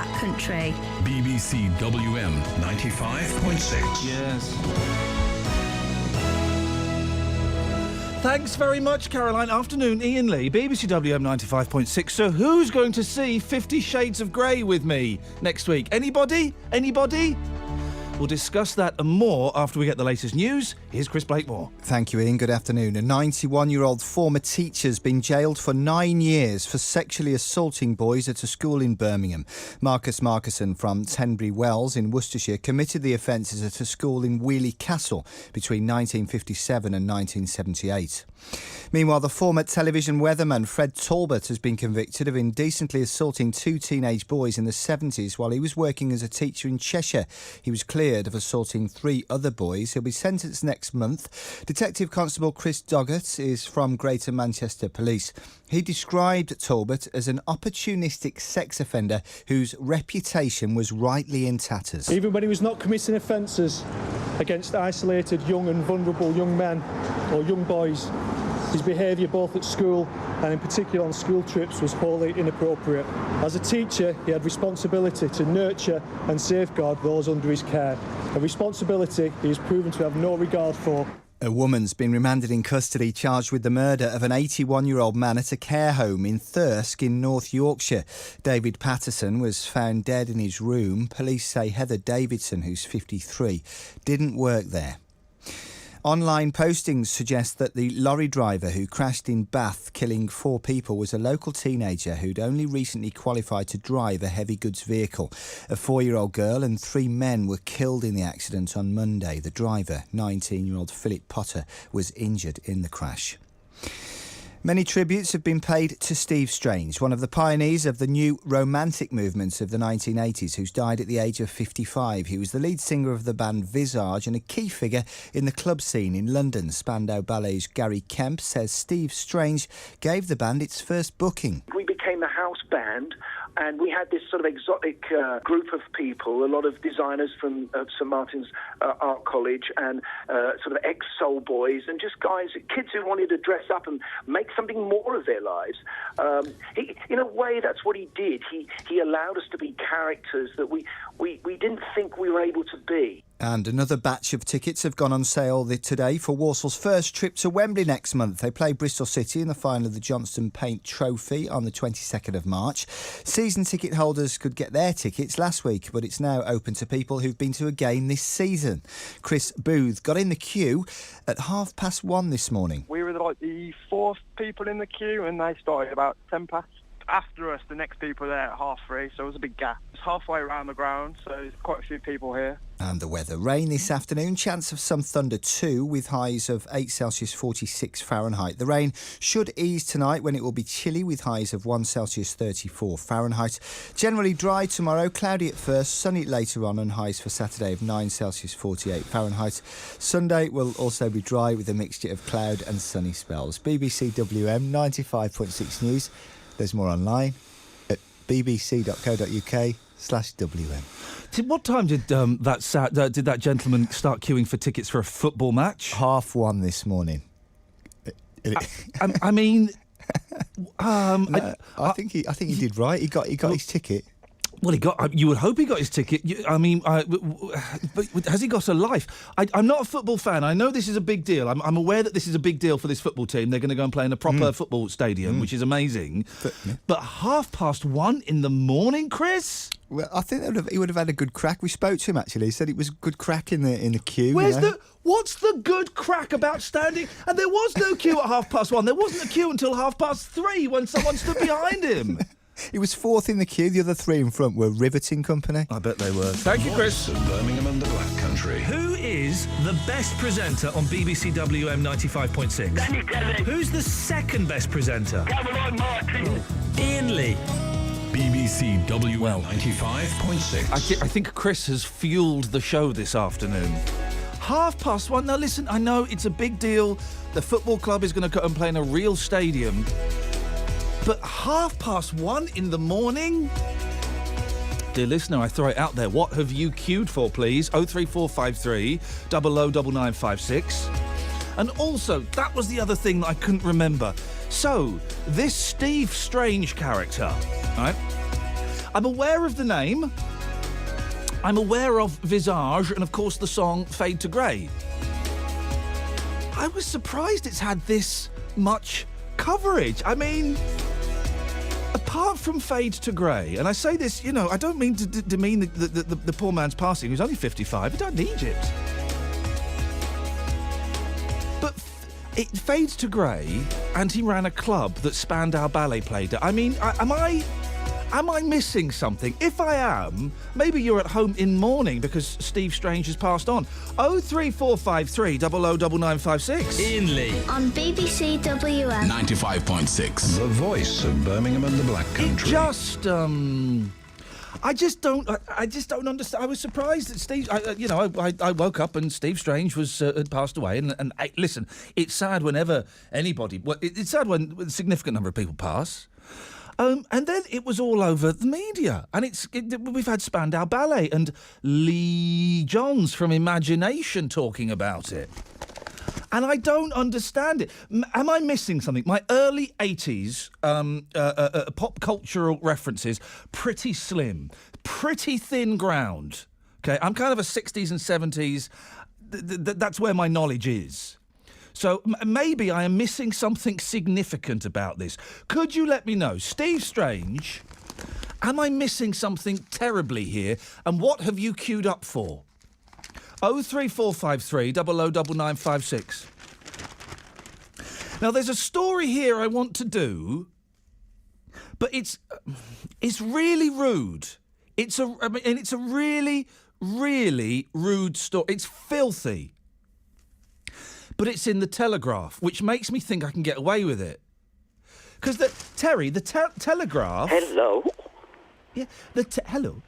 Black Country. BBC WM 95.6. Yes. Thanks very much, Caroline. Afternoon, Iain Lee, BBC WM 95.6. So who's going to see 50 Shades of Grey with me next week? Anybody? Anybody? We'll discuss that and more after we get the latest news. Here's Chris Blakemore. Thank you, Iain. Good afternoon. A 91-year-old former teacher's been jailed for 9 years for sexually assaulting boys at a school in Birmingham. Marcus Marcuson from Tenbury Wells in Worcestershire committed the offences at a school in Wheely Castle between 1957 and 1978. Meanwhile, the former television weatherman Fred Talbot has been convicted of indecently assaulting 2 teenage boys in the 70s while he was working as a teacher in Cheshire. He was cleared of assaulting 3 other boys. He'll be sentenced next month. Detective Constable Chris Doggett is from Greater Manchester Police. He described Talbot as an opportunistic sex offender whose reputation was rightly in tatters. Even when he was not committing offences against isolated young and vulnerable young men or young boys, his behaviour both at school and in particular on school trips was wholly inappropriate. As a teacher, he had responsibility to nurture and safeguard those under his care, a responsibility he has proven to have no regard for. A woman's been remanded in custody charged with the murder of an 81-year-old man at a care home in Thirsk in North Yorkshire. David Patterson was found dead in his room. Police say Heather Davidson, who's 53, didn't work there. Online postings suggest that the lorry driver who crashed in Bath, killing 4 people, was a local teenager who'd only recently qualified to drive a heavy goods vehicle. A 4-year-old girl and 3 men were killed in the accident on Monday. The driver, 19-year-old Philip Potter, was injured in the crash. Many tributes have been paid to Steve Strange, one of the pioneers of the new romantic movement of the 1980s, who's died at the age of 55. He was the lead singer of the band Visage and a key figure in the club scene in London. Spandau Ballet's Gary Kemp says Steve Strange gave the band its first booking. We became a house band, and we had this sort of exotic group of people, a lot of designers from St Martin's Art College and sort of ex-soul boys and just guys, kids who wanted to dress up and make something more of their lives. In a way, that's what he did. He allowed us to be characters that we didn't think we were able to be. And another batch of tickets have gone on sale today for Walsall's first trip to Wembley next month. They play Bristol City in the final of the Johnston Paint Trophy on the 22nd of March. Season ticket holders could get their tickets last week, but it's now open to people who've been to a game this season. Chris Booth got in the queue at 1:30 this morning. We were like the 4th people in the queue and they started about 10 past. After us, the next people there at 3:30, so it was a big gap. It's halfway around the ground, so there's quite a few people here. And the weather. Rain this afternoon, chance of some thunder too, with highs of 8 Celsius 46 Fahrenheit. The rain should ease tonight when it will be chilly with highs of 1 Celsius 34 Fahrenheit. Generally dry tomorrow, cloudy at first, sunny later on, and highs for Saturday of 9 Celsius 48 Fahrenheit. Sunday will also be dry with a mixture of cloud and sunny spells. BBC WM 95.6 News. There's more online at bbc.co.uk/WM. What time did that gentleman start queuing for tickets for a football match? 1:30 this morning. I mean, no, I think he did right. He got his ticket. Well, you would hope he got his ticket. But has he got a life? I'm not a football fan. I know this is a big deal. I'm aware that this is a big deal for this football team. They're going to go and play in a proper football stadium, which is amazing. But 1:30 in the morning, Chris? Well, I think he would have had a good crack. We spoke to him actually. He said it was good crack in the queue. What's the good crack about standing? And there was no queue at 1:30. There wasn't a queue until 3:30 when someone stood behind him. He was 4th in the queue. The other 3 in front were Riveting Company. I bet they were. Thank you, Chris. Of Birmingham and the Black Country. Who is the best presenter on BBC WM 95.6? Danny Kelly. Who's the second best presenter? Caroline Martin. Iain Lee. BBC WM 95.6. I think Chris has fueled the show this afternoon. 1:30. Now listen, I know it's a big deal. The football club is going to go and play in a real stadium. But 1:30 in the morning? Dear listener, I throw it out there. What have you queued for, please? 03453 009956. And also, that was the other thing that I couldn't remember. So, this Steve Strange character, right? I'm aware of the name. I'm aware of Visage and, of course, the song Fade to Grey. I was surprised it's had this much coverage. I mean, apart from Fade to Grey, and I say this, you know, I don't mean to demean the poor man's passing, who's only 55. He died in Egypt. But it fades to grey, and he ran a club that Spandau Ballet played at. I mean, am I missing something? If I am, maybe you're at home in mourning because Steve Strange has passed on. 03453 009956. Iain Lee. On BBC WM. 95.6. The voice of Birmingham and the Black Country. I just don't understand. I was surprised that Steve. I woke up and Steve Strange had passed away. And listen, it's sad whenever anybody. Well, it's sad when a significant number of people pass. And then it was all over the media, and we've had Spandau Ballet and Lee Johns from Imagination talking about it. And I don't understand it. Am I missing something? My early 80s pop cultural references, pretty slim, pretty thin ground. Okay, I'm kind of a 60s and 70s. That's where my knowledge is. So maybe I am missing something significant about this. Could you let me know? Steve Strange, am I missing something terribly here? And what have you queued up for? 03453 009956. Now, there's a story here I want to do, but it's really rude. It's a really, really rude story. It's filthy. But it's in the Telegraph, which makes me think I can get away with it. Because the Telegraph... Hello? Yeah, hello.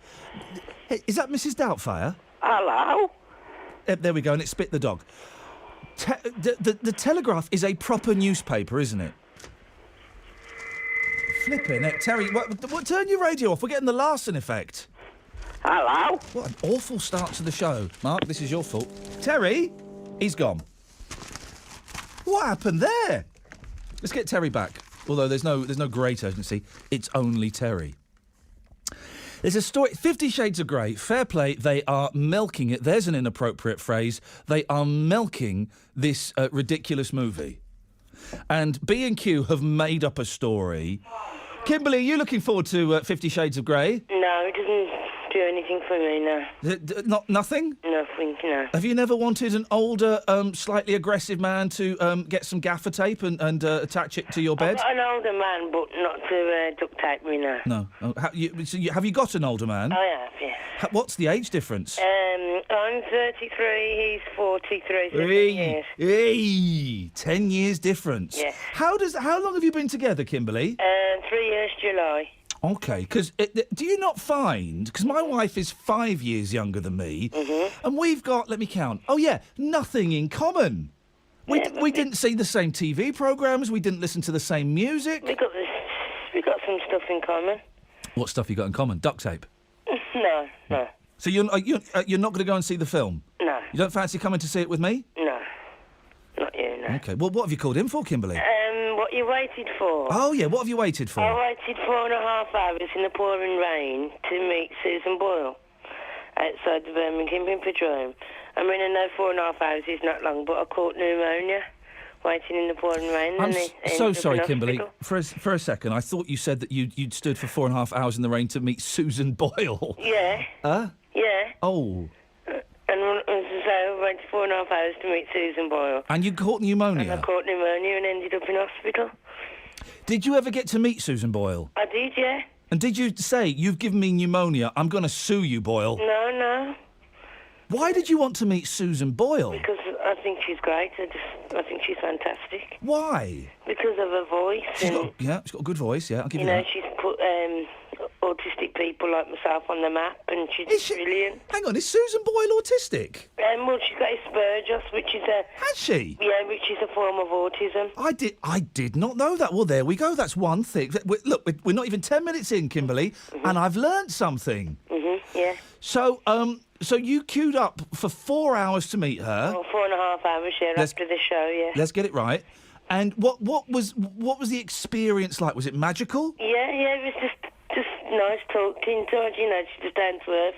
Is that Mrs. Doubtfire? Hello? There we go, and it spit the dog. The Telegraph is a proper newspaper, isn't it? Flipping it. Terry, turn your radio off. We're getting the Larson effect. Hello? What an awful start to the show. Mark, this is your fault. Terry? He's gone. What happened there? Let's get Terry back. Although there's no great urgency. It's only Terry. There's a story, 50 Shades of Grey, fair play, they are milking it. There's an inappropriate phrase. They are milking this ridiculous movie. And B&Q have made up a story. Kimberly, are you looking forward to 50 Shades of Grey? No, it doesn't do anything for me, no. Nothing? Nothing, no. Have you never wanted an older, slightly aggressive man to get some gaffer tape and attach it to your bed? I've got an older man, but not to duct tape me, no. No. Oh, have you got an older man? I have, yes. What's the age difference? I'm 33, he's 43, 7 years. Hey, 10 years difference. Yes. How long have you been together, Kimberly? 3 years, July. Okay, because do you not find... Because my wife is 5 years younger than me, and we've got, let me count, nothing in common. We didn't see the same TV programmes, we didn't listen to the same music. We got some stuff in common. What stuff you got in common? Duct tape? No. So you're not going to go and see the film? No. You don't fancy coming to see it with me? No. Not you, no. Okay, well, what have you called in for, Kimberly? What you waited for? Oh, yeah, what have you waited for? I waited 4.5 hours in the pouring rain to meet Susan Boyle outside the Birmingham Hippodrome. I mean, I know 4.5 hours is not long, but I caught pneumonia waiting in the pouring rain. I'm so sorry, Kimberly. For a second, I thought you said that you'd stood for 4.5 hours in the rain to meet Susan Boyle. Yeah. Yeah. Oh. And so I waited 4.5 hours to meet Susan Boyle. And you caught pneumonia? And I caught pneumonia and ended up in hospital. Did you ever get to meet Susan Boyle? I did, yeah. And did you say, you've given me pneumonia, I'm going to sue you, Boyle? No. Why did you want to meet Susan Boyle? Because I think she's great. I think she's fantastic. Why? Because of her voice. She's got a good voice, yeah, I'll give you that. She's put autistic people like myself on the map, and she's brilliant. Hang on, is Susan Boyle autistic? Well, she's got Asperger's, which is a... Has she? Yeah, which is a form of autism. I did not know that. Well, there we go. That's one thing. Look, we're not even 10 minutes in, Kimberly, and I've learnt something. Yeah. So you queued up for 4 hours to meet her. Oh, 4.5 hours, yeah, after the show, yeah. Let's get it right. And what was the experience like? Was it magical? Yeah, it was just nice talking to her, you know, she's just down to earth.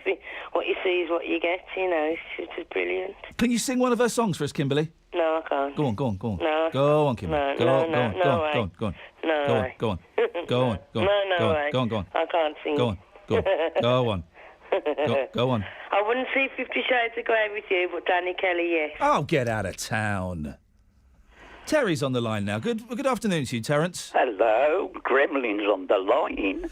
What you see is what you get, you know. She's just brilliant. Can you sing one of her songs for us, Kimberly? No, I can't. Go on. No. Go on, Kimberly. No, go no, on, no, go on, no go on, way. go on, go on. No go on, way. go on, go on, go on, No go on, way. go on, go on. I can't sing. Go on, go on, go on. Go on. I wouldn't see 50 Shades of Grey with you, but Danny Kelly, yes. Oh, get out of town. Terry's on the line now. Good afternoon to you, Terence. Hello, Gremlin's on the line.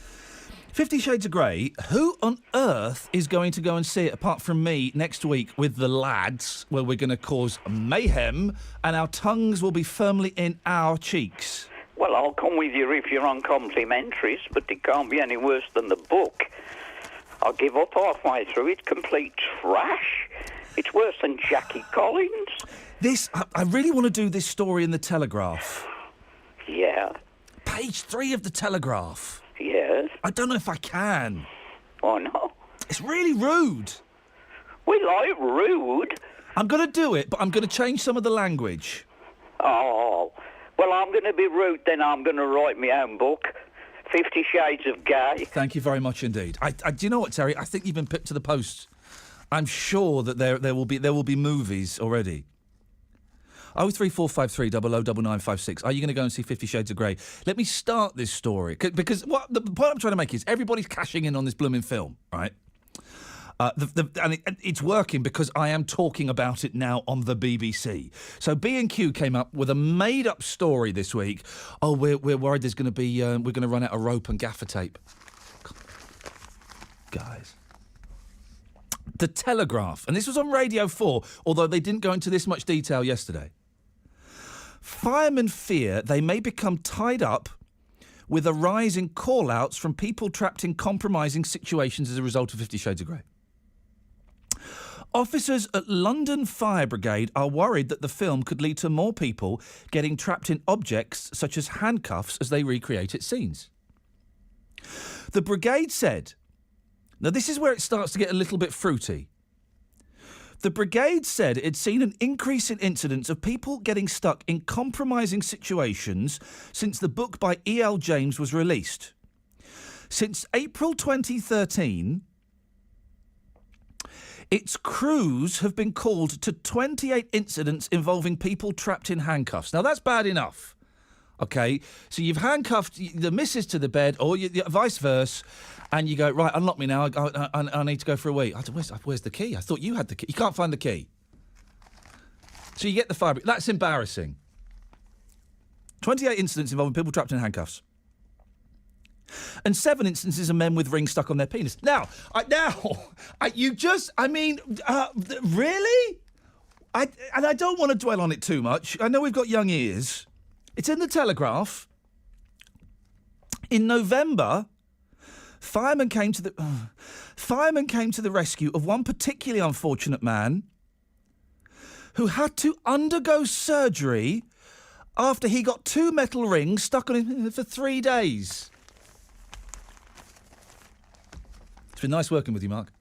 50 Shades of Grey. Who on earth is going to go and see it apart from me next week with the lads, where we're going to cause mayhem and our tongues will be firmly in our cheeks? Well, I'll come with you if you're on complimentaries, but it can't be any worse than the book. I'll give up halfway through it. Complete trash. It's worse than Jackie Collins. I really want to do this story in the Telegraph. Yeah. Page 3 of the Telegraph. Yes. I don't know if I can. Why not? It's really rude. We like rude. I'm going to do it, but I'm going to change some of the language. Oh, well, I'm going to be rude then. I'm going to write my own book, 50 Shades of Gay. Thank you very much indeed. Do you know what, Terry? I think you've been pipped to the post. I'm sure that there will be movies already. 03453 009956. Are you going to go and see 50 Shades of Grey? Let me start this story because what the point I'm trying to make is everybody's cashing in on this blooming film, right? It's working because I am talking about it now on the BBC. So B&Q came up with a made-up story this week. Oh, we're worried there's going to be we're going to run out of rope and gaffer tape. Guys. The Telegraph, and this was on Radio 4, although they didn't go into this much detail yesterday. Firemen fear they may become tied up with a rise in call-outs from people trapped in compromising situations as a result of 50 Shades of Grey. Officers at London Fire Brigade are worried that the film could lead to more people getting trapped in objects such as handcuffs as they recreate its scenes. The brigade said... Now, this is where it starts to get a little bit fruity. The brigade said it had seen an increase in incidents of people getting stuck in compromising situations since the book by E.L. James was released. Since April 2013, its crews have been called to 28 incidents involving people trapped in handcuffs. Now, that's bad enough. OK, so you've handcuffed the missus to the bed, or vice versa, and you go, right, unlock me now, I need to go for a wee. Where's the key? I thought you had the key. You can't find the key. So you get the fire. That's embarrassing. 28 incidents involving people trapped in handcuffs. And 7 instances of men with rings stuck on their penis. Really? I don't want to dwell on it too much. I know we've got young ears. It's in the Telegraph. In November, firemen came to the rescue of one particularly unfortunate man who had to undergo surgery after he got 2 metal rings stuck on him for 3 days. It's been nice working with you, Mark.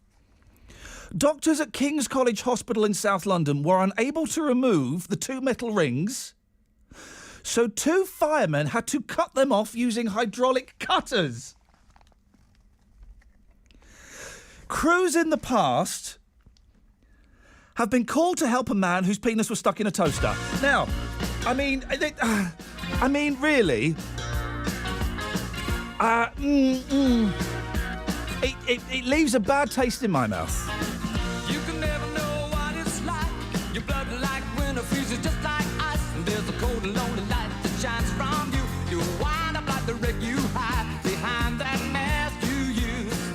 Doctors at King's College Hospital in South London were unable to remove the 2 metal rings, so 2 firemen had to cut them off using hydraulic cutters. Crews in the past have been called to help a man whose penis was stuck in a toaster. Now, really? It leaves a bad taste in my mouth. You can never know what it's like. Your blood like winter freezes just like ice. And there's a cold and lonely light that shines from you. You wind up like the wreck you hide behind that mask you use.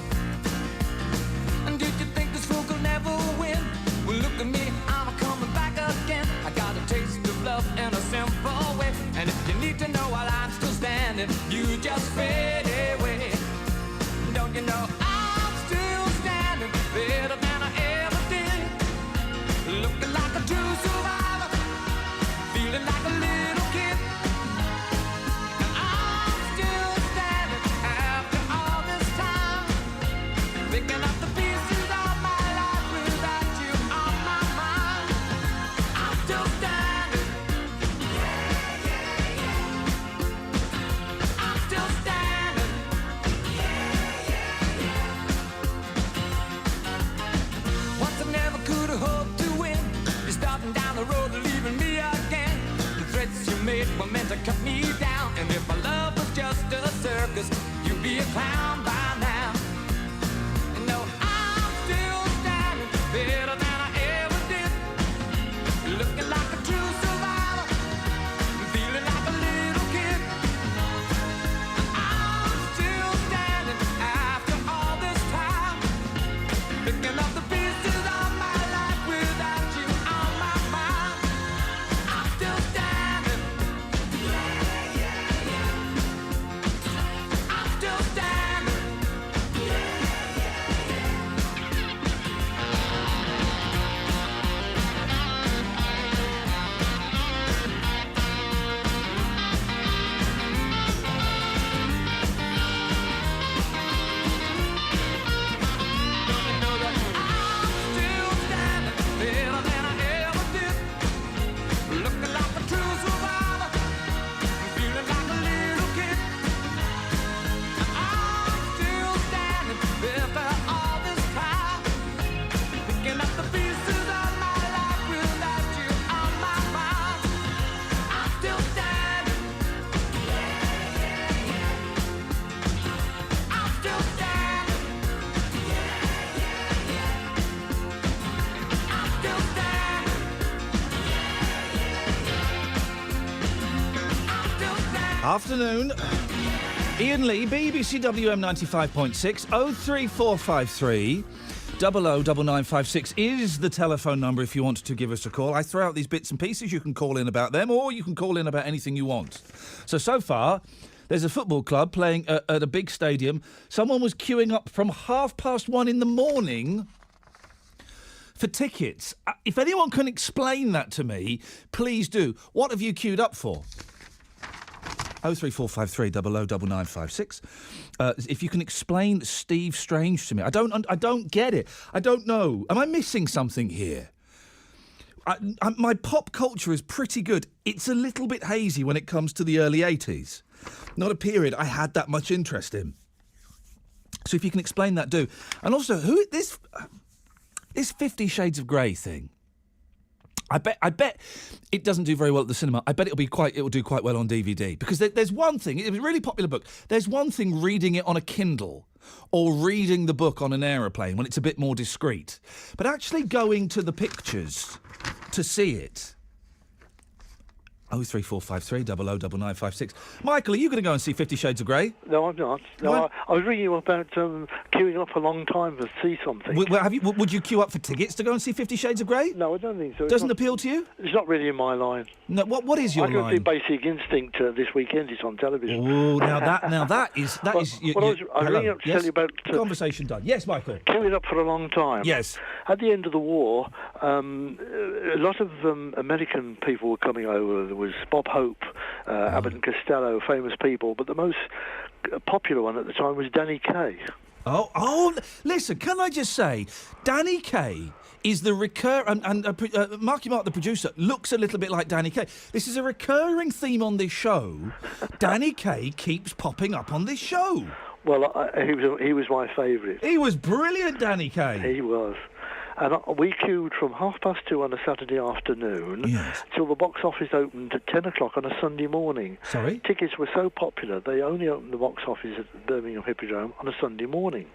And did you think this fool could never win? Well, look at me, I'm coming back again. I got a taste of love in a simple way. And if you need to know while I'm still standing, you just fade away. Don't you know I'm still standing better than I ever did? Looking like a true survivor, feeling like a little kid. And I'm still standing after all this time, picking up the pieces of my life without you on my mind. I'm still standing. I'm still standing. Picking up the pieces of my life without you on my mind. I'm still standing. I'm still standing. Afternoon. Iain Lee, BBC WM 95.6, 03453 009956 is the telephone number if you want to give us a call. I throw out these bits and pieces. You can call in about them, or you can call in about anything you want. So far, there's a football club playing at a big stadium. Someone was queuing up from 1:30 in the morning for tickets. If anyone can explain that to me, please do. What have you queued up for? 03453 009956. If you can explain Steve Strange to me. I don't get it. I don't know. Am I missing something here? My pop culture is pretty good. It's a little bit hazy when it comes to the early 80s. Not a period I had that much interest in. So if you can explain that, do. And also, this 50 Shades of Grey thing. I bet it doesn't do very well at the cinema. I bet it will do quite well on DVD, because there's one thing. It was a really popular book. There's one thing reading it on a Kindle or reading the book on an aeroplane when it's a bit more discreet, but actually going to the pictures to see it. 03453 009956. Michael, are you going to go and see 50 Shades of Grey? No, I'm not. No, I was ringing you about queuing up a long time to see something. Would you queue up for tickets to go and see 50 Shades of Grey? No, I don't think so. Doesn't appeal to you? It's not really in my line. No. What is your line? I can see Basic Instinct this weekend. It's on television. Oh, that is. I was ringing up to tell you about conversation done. Yes, Michael. Queuing up for a long time. Yes. At the end of the war, a lot of American people were coming over. There was Bob Hope, Abbott and Costello, famous people, but the most popular one at the time was Danny Kaye. Oh! Listen, can I just say, Danny Kaye is the Marky Mark, the producer, looks a little bit like Danny Kaye. This is a recurring theme on this show. Danny Kaye keeps popping up on this show. Well, he was my favourite. He was brilliant, Danny Kaye. He was. And we queued from 2:30 on a Saturday afternoon till the box office opened at 10 o'clock on a Sunday morning. Sorry? Tickets were so popular, they only opened the box office at Birmingham Hippodrome on a Sunday morning.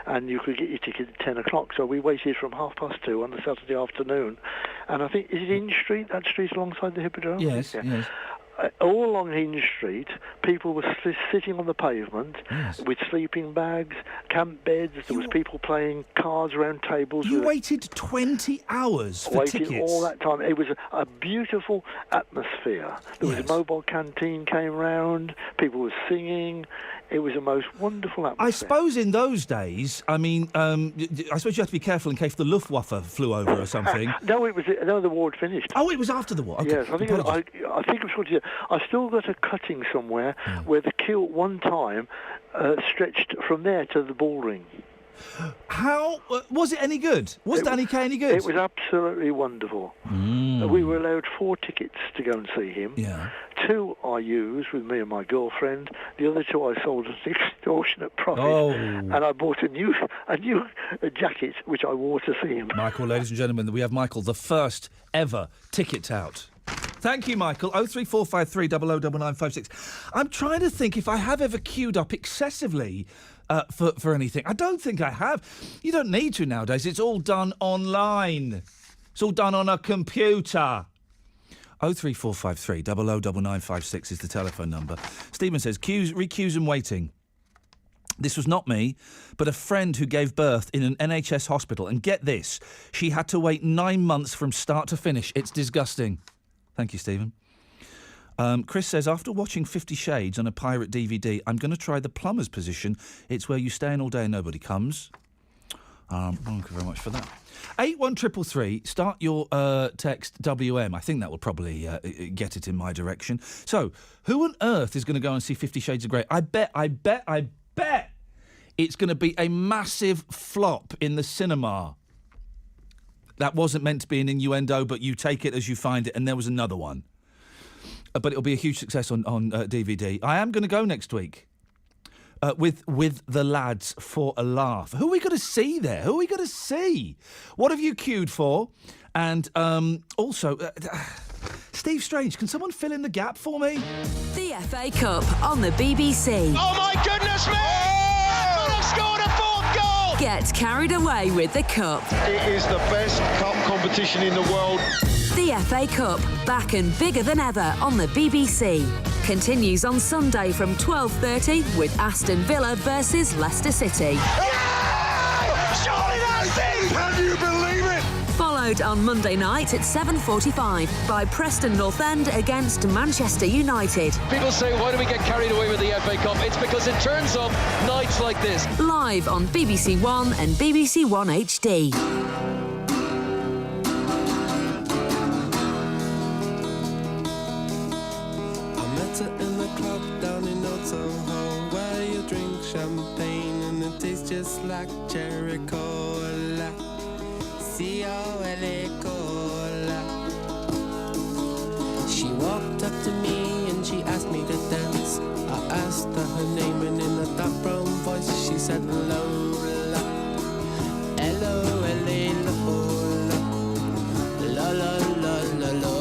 And you could get your ticket at 10 o'clock. So we waited from 2:30 on a Saturday afternoon. And I think, is it Hinge Street, that street alongside the Hippodrome? Yes. All along Hinge Street, people were sitting on the pavement with sleeping bags, camp beds. There was people playing cards around tables. You waited 20 hours for tickets? Waited all that time. It was a beautiful atmosphere. There was a mobile canteen came round. People were singing. It was a most wonderful atmosphere. I suppose in those days, I suppose you have to be careful in case the Luftwaffe flew over or something. No, the war had finished. Oh, it was after the war. Okay. Yes, I think it was. I still got a cutting somewhere where the queue at one time stretched from there to the ball ring. How was it any good? Was Danny Kaye any good? It was absolutely wonderful. We were allowed 4 tickets to go and see him. Yeah. 2 I used with me and my girlfriend. The other 2 I sold at an extortionate profit. Oh. And I bought a new jacket which I wore to see him. Michael, ladies and gentlemen, we have Michael, the first ever ticket out. Thank you, Michael. 03453 009956. I'm trying to think if I have ever queued up excessively for anything. I don't think I have. You don't need to nowadays. It's all done online. It's all done on a computer. 03453 009956 is the telephone number. Stephen says, requeues and waiting. This was not me, but a friend who gave birth in an NHS hospital. And get this, she had to wait 9 months from start to finish. It's disgusting. Thank you, Stephen. Chris says, after watching 50 Shades on a pirate DVD, I'm going to try the plumber's position. It's where you stay in all day and nobody comes. Thank you very much for that. 81333, start your text WM. I think that will probably get it in my direction. So, who on earth is going to go and see 50 Shades of Grey? I bet it's going to be a massive flop in the cinema. That wasn't meant to be an innuendo, but you take it as you find it, and there was another one. But it'll be a huge success on DVD. I am going to go next week with the lads for a laugh. Who are we going to see there? Who are we going to see? What have you queued for? And also, Steve Strange, can someone fill in the gap for me? The FA Cup on the BBC. Oh my goodness me! Everton have scored a fourth goal! Get carried away with the cup. It is the best cup competition in the world. The FA Cup, back and bigger than ever on the BBC. Continues on Sunday from 12:30 with Aston Villa versus Leicester City. Yeah! Surely that's it! Can you believe it? Followed on Monday night at 7:45 by Preston North End against Manchester United. People say, why do we get carried away with the FA Cup? It's because it turns up nights like this. Live on BBC One and BBC One HD. In the club down in Old Soho, where you drink champagne and it tastes just like cherry cola. C-O-L-A cola. She walked up to me and she asked me to dance. I asked her her name and in a dark brown voice she said Lola. L-O-L-A Lola. La-la-la-la-la.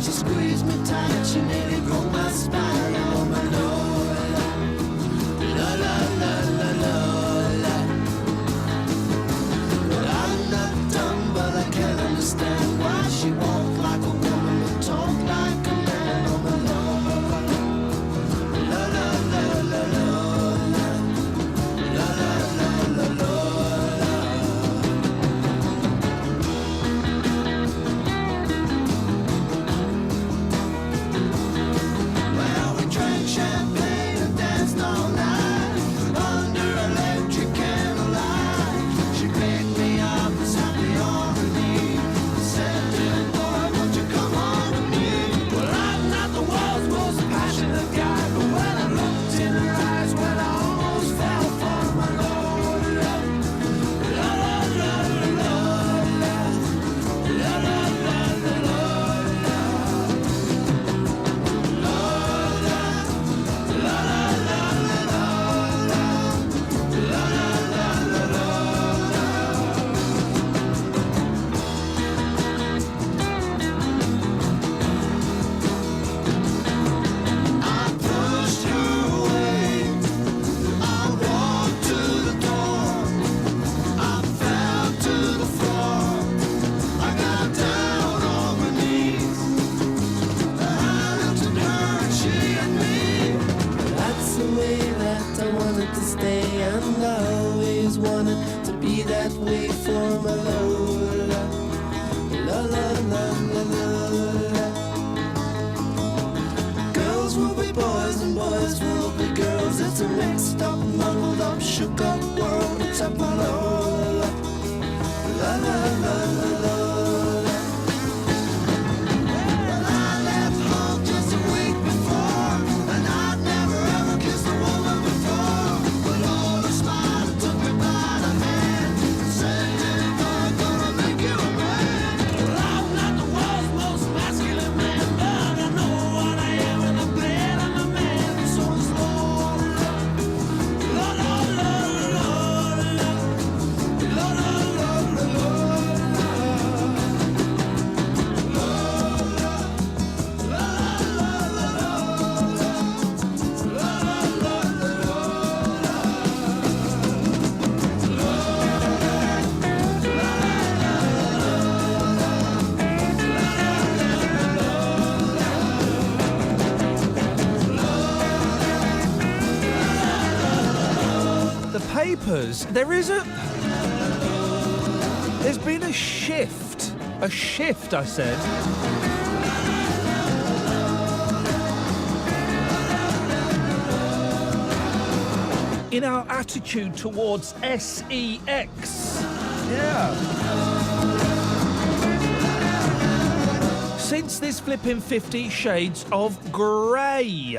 She squeezed me tight, she nearly broke my spine. Oh my Lola, la la la la la la. Well, I'm not papers, there's been a shift. A shift, I said. In our attitude towards sex. Yeah. Since this flipping 50 Shades of Grey.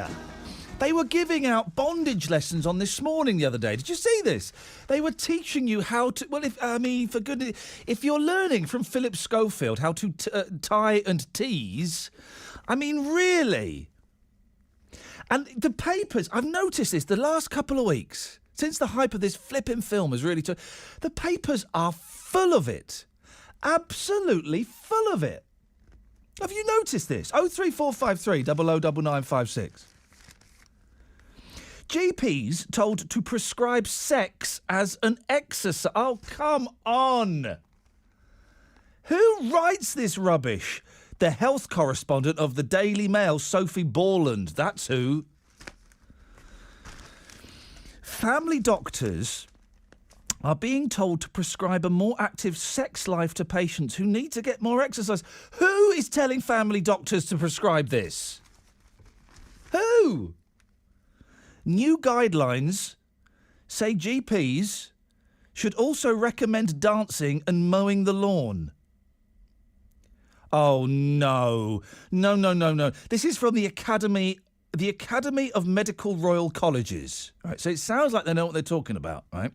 They were giving out bondage lessons on This Morning the other day. Did you see this? They were teaching you how to... Well, for goodness... If you're learning from Philip Schofield how to tie and tease, I mean, really... And the papers, I've noticed this the last couple of weeks, since the hype of this flipping film has really... the papers are full of it. Absolutely full of it. Have you noticed this? 03453 009956. GPs told to prescribe sex as an exercise. Oh, come on. Who writes this rubbish? The health correspondent of the Daily Mail, Sophie Borland. That's who. Family doctors are being told to prescribe a more active sex life to patients who need to get more exercise. Who is telling family doctors to prescribe this? Who? New guidelines say GPs should also recommend dancing and mowing the lawn. Oh, no. No. This is from the Academy of Medical Royal Colleges. Right, so it sounds like they know what they're talking about, right?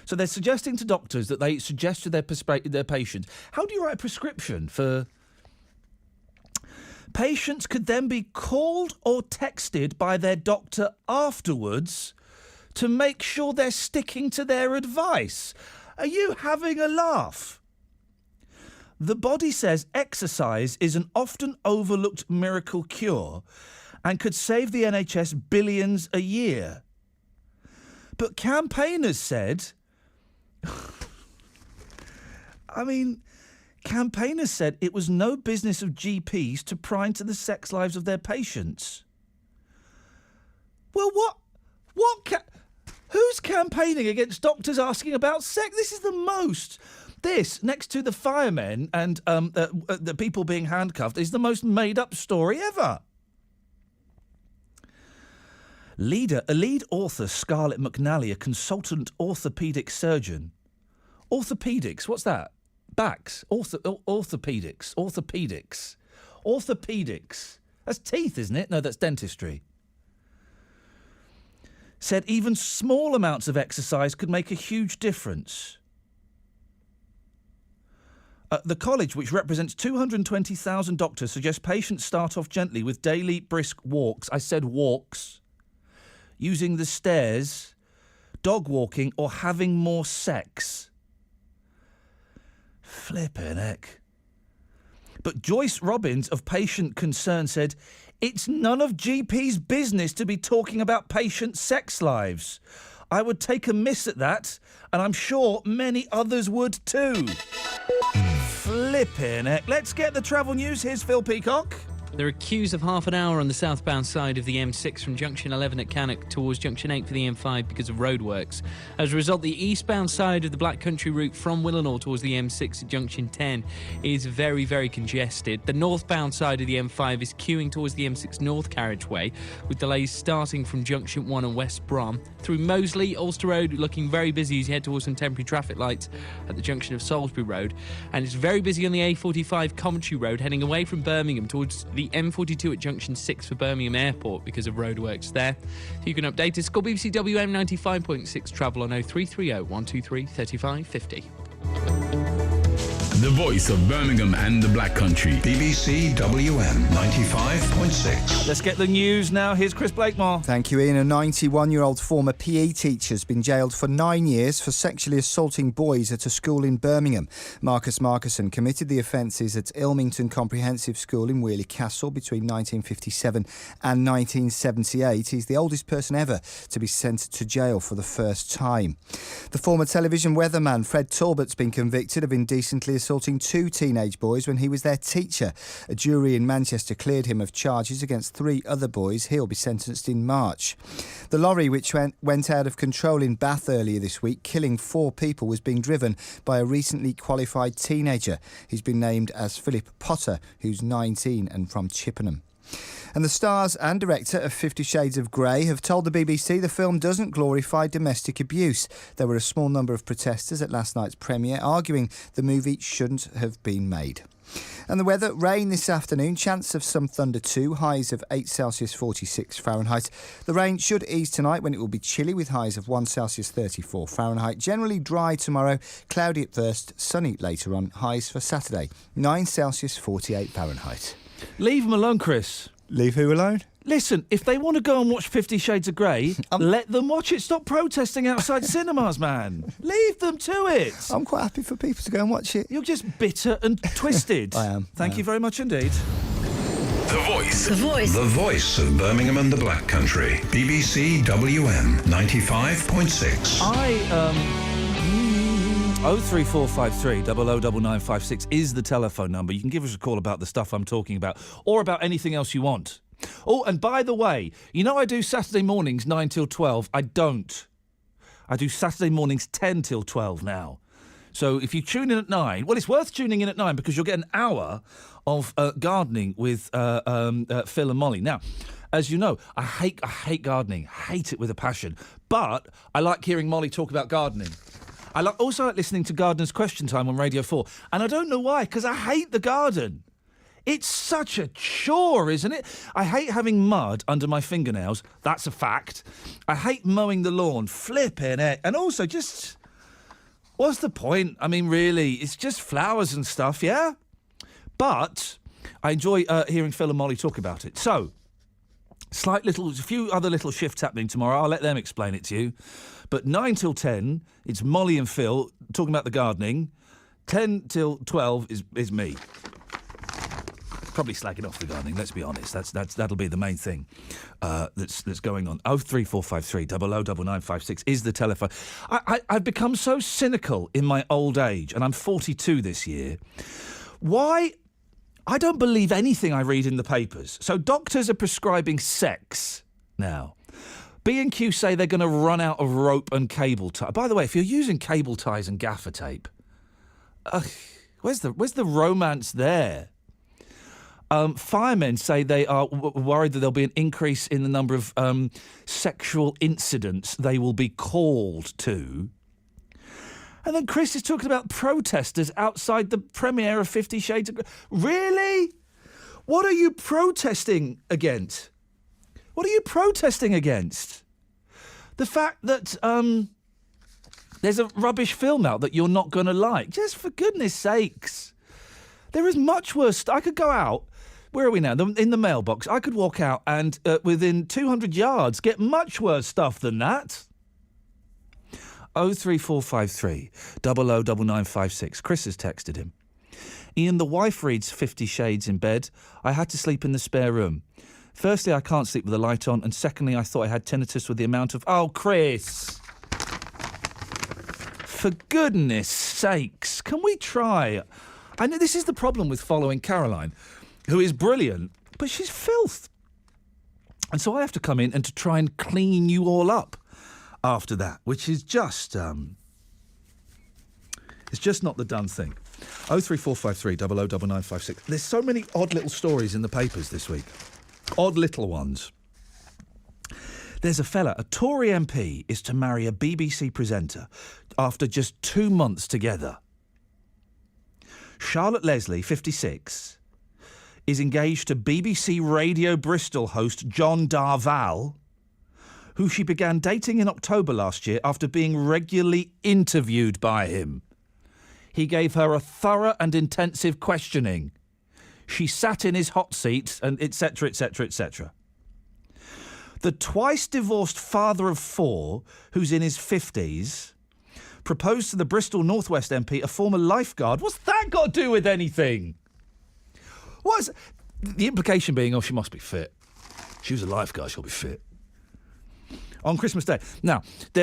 So they're suggesting to doctors that they suggest to their patients. How do you write a prescription for... Patients could then be called or texted by their doctor afterwards to make sure they're sticking to their advice. Are you having a laugh? The body says exercise is an often overlooked miracle cure and could save the NHS billions a year. But campaigners said... Campaigners said it was no business of GPs to pry into the sex lives of their patients. Well, who's campaigning against doctors asking about sex? This is the most... This, next to the firemen and the people being handcuffed, is the most made-up story ever. A lead author, Scarlett McNally, a consultant orthopaedic surgeon. Orthopaedics, what's that? Backs. Orthopaedics. That's teeth, isn't it? No, that's dentistry. Said even small amounts of exercise could make a huge difference. The college, which represents 220,000 doctors, suggests patients start off gently with daily brisk walks. I said walks. Using the stairs, dog walking, or having more sex. Flippin' heck. But Joyce Robbins of Patient Concern said, it's none of GP's business to be talking about patients' sex lives. I would take a miss at that, and I'm sure many others would too. Flippin' heck. Let's get the travel news. Here's Phil Peacock. There are queues of half an hour on the southbound side of the M6 from junction 11 at Cannock towards junction 8 for the M5 because of roadworks. As a result, the eastbound side of the Black Country route from Willenhall towards the M6 at junction 10 is very, very congested. The northbound side of the M5 is queuing towards the M6 North carriageway, with delays starting from junction 1 and West Brom. Through Moseley, Ulster Road looking very busy as you head towards some temporary traffic lights at the junction of Salisbury Road. And it's very busy on the A45 Coventry Road heading away from Birmingham towards the M42 at junction 6 for Birmingham Airport because of roadworks there. So you can update us. Call BBC WM 95.6 travel on 0330 123 3550. The voice of Birmingham and the Black Country. BBC WM 95.6. Let's get the news now. Here's Chris Blakemore. Thank you, Ian. A 91-year-old former PE teacher has been jailed for 9 years for sexually assaulting boys at a school in Birmingham. Marcus Marcuson committed the offences at Ilmington Comprehensive School in Wheelie Castle between 1957 and 1978. He's the oldest person ever to be sent to jail for the first time. The former television weatherman Fred Talbot's been convicted of indecently assaulting assaulting 2 teenage boys when he was their teacher. A jury in Manchester cleared him of charges against 3 other boys. He'll be sentenced in March. The lorry, which went out of control in Bath earlier this week, killing 4 people, was being driven by a recently qualified teenager. He's been named as Philip Potter, who's 19 and from Chippenham. And the stars and director of 50 Shades of Grey have told the BBC the film doesn't glorify domestic abuse. There were a small number of protesters at last night's premiere arguing the movie shouldn't have been made. And the weather, rain this afternoon, chance of some thunder too, highs of 8 Celsius 46 Fahrenheit. The rain should ease tonight when it will be chilly with highs of 1 Celsius 34 Fahrenheit. Generally dry tomorrow, cloudy at first, sunny later on, highs for Saturday, 9 Celsius 48 Fahrenheit. Leave them alone, Chris. Leave who alone? Listen, if they want to go and watch 50 Shades of Grey, let them watch it. Stop protesting outside cinemas, man. Leave them to it. I'm quite happy for people to go and watch it. You're just bitter and twisted. I am. Thank you very much indeed. The Voice. The Voice. The voice of Birmingham and the Black Country. BBC WM 95.6. 03453 009956 is the telephone number. You can give us a call about the stuff I'm talking about or about anything else you want. Oh, and by the way, you know I do Saturday mornings 9 till 12. I don't. I do Saturday mornings 10 till 12 now. So if you tune in at 9, well, it's worth tuning in at 9 because you'll get an hour of gardening with Phil and Molly. Now, as you know, I hate gardening. Hate it with a passion. But I like hearing Molly talk about gardening. I also like listening to Gardener's Question Time on Radio 4. And I don't know why, because I hate the garden. It's such a chore, isn't it? I hate having mud under my fingernails. That's a fact. I hate mowing the lawn. Flipping it. And also just... what's the point? I mean, really, it's just flowers and stuff, yeah? But I enjoy hearing Phil and Molly talk about it. So, a few other little shifts happening tomorrow. I'll let them explain it to you. But 9 till 10, it's Molly and Phil talking about the gardening. 10 till 12 is me. Probably slacking off the gardening, let's be honest. That'll be the main thing that's going on. 03453 009956 is the telephone. I've become so cynical in my old age, and I'm 42 this year. Why? I don't believe anything I read in the papers. So doctors are prescribing sex now. B&Q say they're going to run out of rope and cable tie. By the way, if you're using cable ties and gaffer tape, where's the romance there? Firemen say they are worried that there'll be an increase in the number of sexual incidents they will be called to. And then Chris is talking about protesters outside the premiere of 50 Shades of Grey. Really? What are you protesting against? What are you protesting against? The fact that there's a rubbish film out that you're not going to like. Just for goodness sakes. There is much worse. I could go out. Where are we now? In the mailbox. I could walk out and within 200 yards get much worse stuff than that. 03453 009956. Chris has texted him. Iain, the wife reads 50 Shades in bed. I had to sleep in the spare room. Firstly, I can't sleep with the light on, and secondly, I thought I had tinnitus with the amount of... Oh, Chris! For goodness sakes, can we try? I know this is the problem with following Caroline, who is brilliant, but she's filth. And so I have to come in and to try and clean you all up after that, which is just... it's just not the done thing. 03453 009956. There's so many odd little stories in the papers this week. Odd little ones. There's a fella, a Tory MP, is to marry a BBC presenter after just 2 months together. Charlotte Leslie, 56, is engaged to BBC Radio Bristol host John Darval, who she began dating in October last year after being regularly interviewed by him. He gave her a thorough and intensive questioning. She sat in his hot seat, and etc., etc., etc. The twice-divorced father of 4, who's in his 50s, proposed to the Bristol North West MP, a former lifeguard. What's that got to do with anything? What's the implication being? Oh, she must be fit. She was a lifeguard. She'll be fit. On Christmas Day. Now,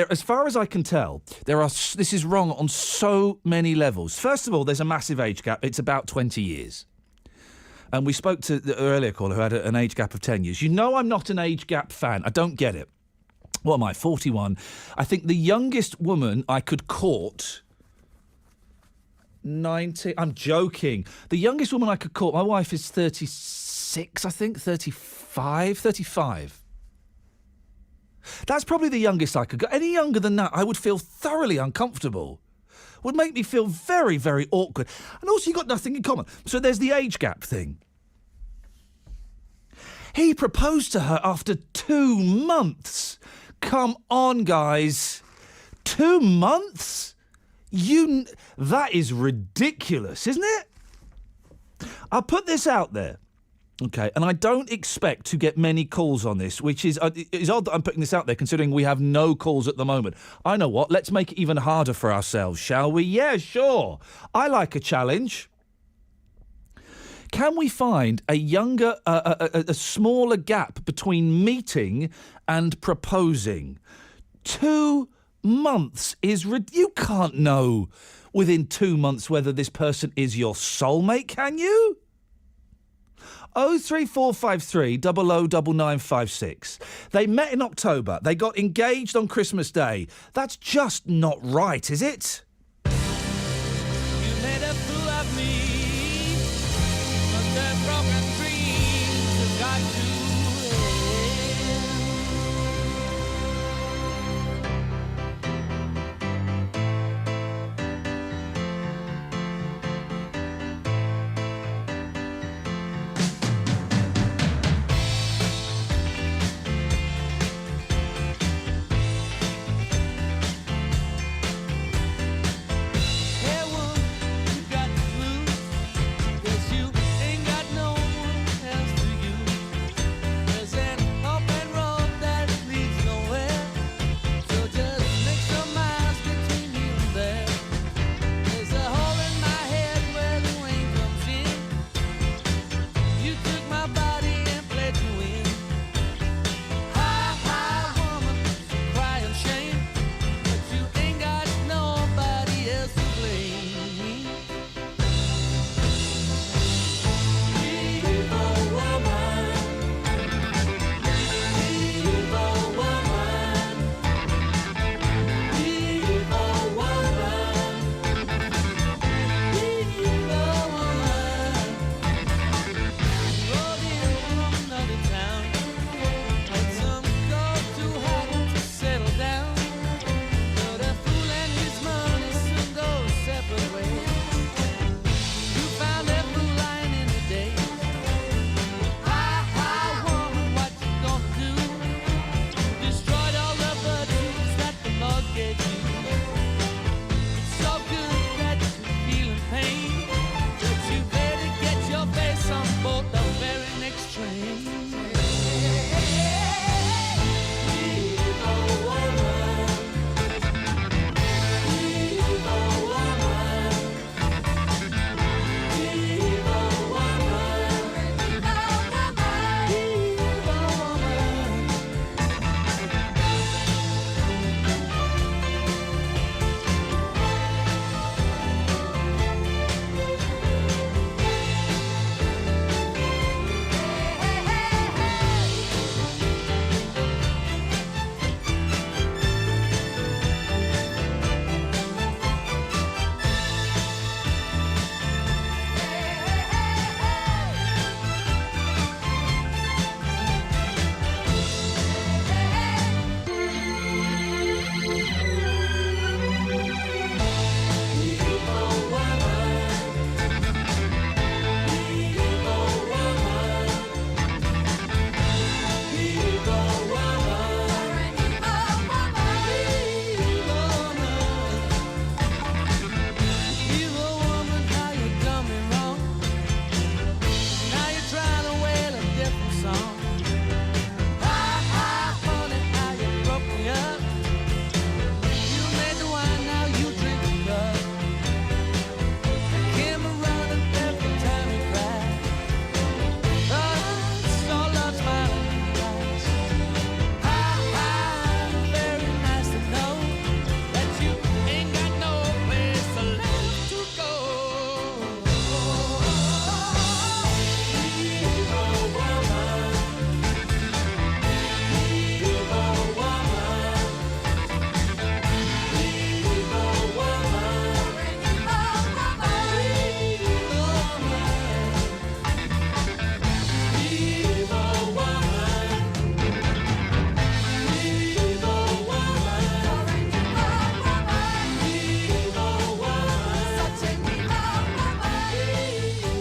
as far as I can tell, this is wrong on so many levels. First of all, there's a massive age gap. It's about 20 years. And we spoke to the earlier caller who had an age gap of 10 years. You know I'm not an age gap fan. I don't get it. What am I, 41? I think the youngest woman I could court... 90... I'm joking. The youngest woman I could court, my wife is 36, I think, 35. That's probably the youngest I could go. Any younger than that, I would feel thoroughly uncomfortable. Would make me feel very, very awkward. And also, you've got nothing in common. So there's the age gap thing. He proposed to her after 2 months. Come on, guys. 2 months? That is ridiculous, isn't it? I'll put this out there. Okay, and I don't expect to get many calls on this, which is it's odd that I'm putting this out there considering we have no calls at the moment. I know what, let's make it even harder for ourselves, shall we? Yeah, sure. I like a challenge. Can we find a smaller gap between meeting and proposing? 2 months is... You can't know within 2 months whether this person is your soulmate, can you? 03453 009956. They met in October. They got engaged on Christmas Day. That's just not right, is it? You made a fool of me, but the broken dreams have got to end.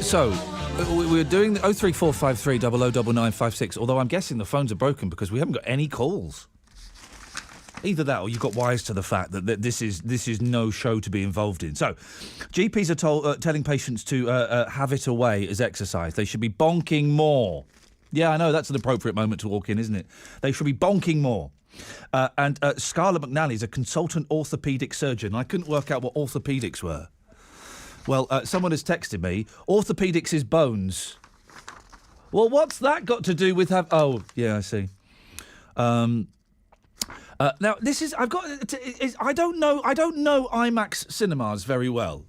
So, we're doing the 03453 009956, although I'm guessing the phones are broken because we haven't got any calls. Either that or you've got wise to the fact that this is no show to be involved in. So, GPs are telling patients to have it away as exercise. They should be bonking more. Yeah, I know, that's an appropriate moment to walk in, isn't it? They should be bonking more. And Scarlett McNally is a consultant orthopaedic surgeon. I couldn't work out what orthopaedics were. Well, someone has texted me, orthopaedics is bones. Well, what's that got to do with Oh, yeah, I see. Now, this is... I don't know IMAX cinemas very well.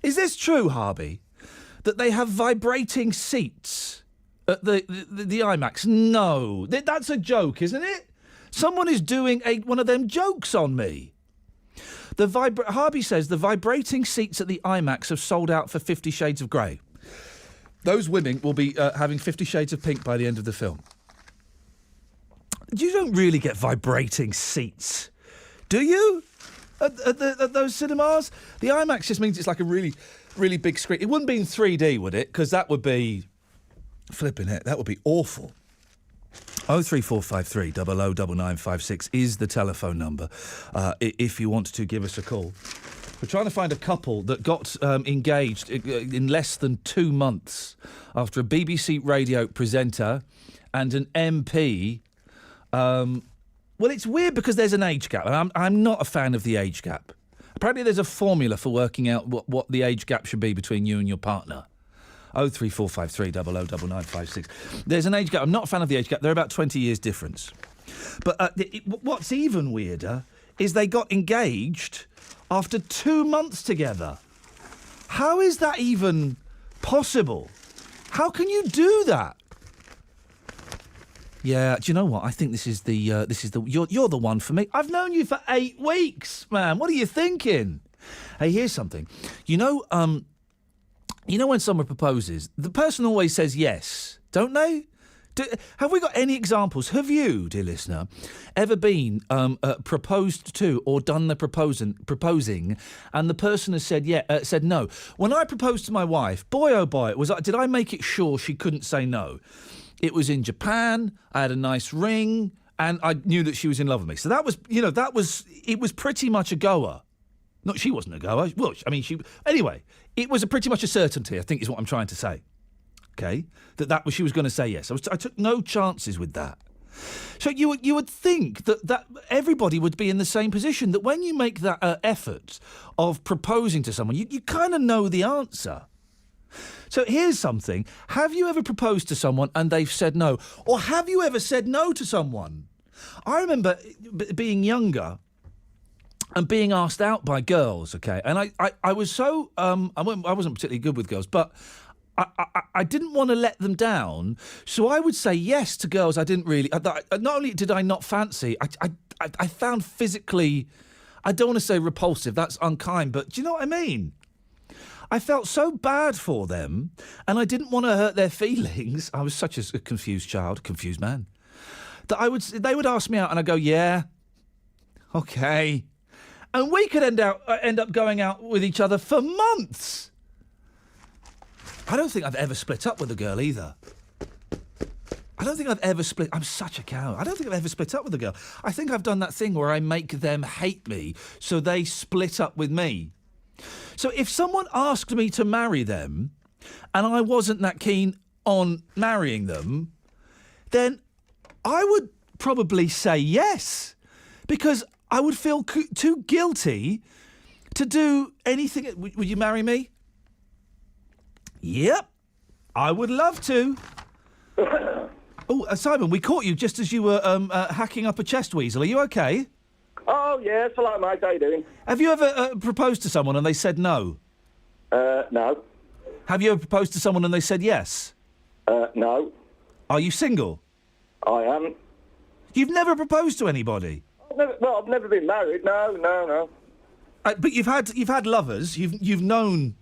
Is this true, Harvey? That they have vibrating seats at the IMAX? No. That's a joke, isn't it? Someone is doing one of them jokes on me. Harvey says the vibrating seats at the IMAX have sold out for 50 Shades of Grey. Those women will be having 50 Shades of Pink by the end of the film. You don't really get vibrating seats, do you? At those cinemas? The IMAX just means it's like a really, really big screen. It wouldn't be in 3D, would it? Because that would be... Flipping it, that would be awful. 03453 009956 is the telephone number if you want to give us a call. We're trying to find a couple that got engaged in less than 2 months after a BBC radio presenter and an MP... well, it's weird because there's an age gap, and I'm not a fan of the age gap. Apparently there's a formula for working out what the age gap should be between you and your partner. 03453 009956. There's an age gap. I'm not a fan of the age gap. They're about 20 years difference. But what's even weirder is they got engaged after 2 months together. How is that even possible? How can you do that? Yeah, do you know what? I think this is the you're the one for me. I've known you for 8 weeks, man. What are you thinking? Hey, here's something. You know when someone proposes, the person always says yes, don't they? Have we got any examples? Have you, dear listener, ever been proposed to or done the proposing, and the person has said no? When I proposed to my wife, boy oh boy, did I make it sure she couldn't say no? It was in Japan. I had a nice ring, and I knew that she was in love with me. So it was pretty much a goer. No, she wasn't a goer. Well, I mean, anyway, it was pretty much a certainty, I think is what I'm trying to say. Okay? She was going to say yes. I took no chances with that. So you would think that everybody would be in the same position, that when you make that effort of proposing to someone, you kind of know the answer. So here's something. Have you ever proposed to someone and they've said no? Or have you ever said no to someone? I remember being younger and being asked out by girls, okay? And I was so... I wasn't particularly good with girls, but I didn't want to let them down, so I would say yes to girls I didn't really... Not only did I not fancy, I found physically... I don't want to say repulsive, that's unkind, but do you know what I mean? I felt so bad for them, and I didn't want to hurt their feelings. I was such a confused man. That they would ask me out, and I'd go, yeah, okay. And we could end up going out with each other for months. I don't think I've ever split up with a girl either. I'm such a coward. I don't think I've ever split up with a girl. I think I've done that thing where I make them hate me, so they split up with me. So if someone asked me to marry them and I wasn't that keen on marrying them, then I would probably say yes, because I would feel too guilty to do anything. Would you marry me? Yep, I would love to. Oh, Simon, we caught you just as you were hacking up a chest weasel. Are you okay? Oh, yes, hello, mate. How you doing? Have you ever proposed to someone and they said no? No. Have you ever proposed to someone and they said yes? No. Are you single? I am. You've never proposed to anybody? I've never been married. No. But you've had lovers. You've known.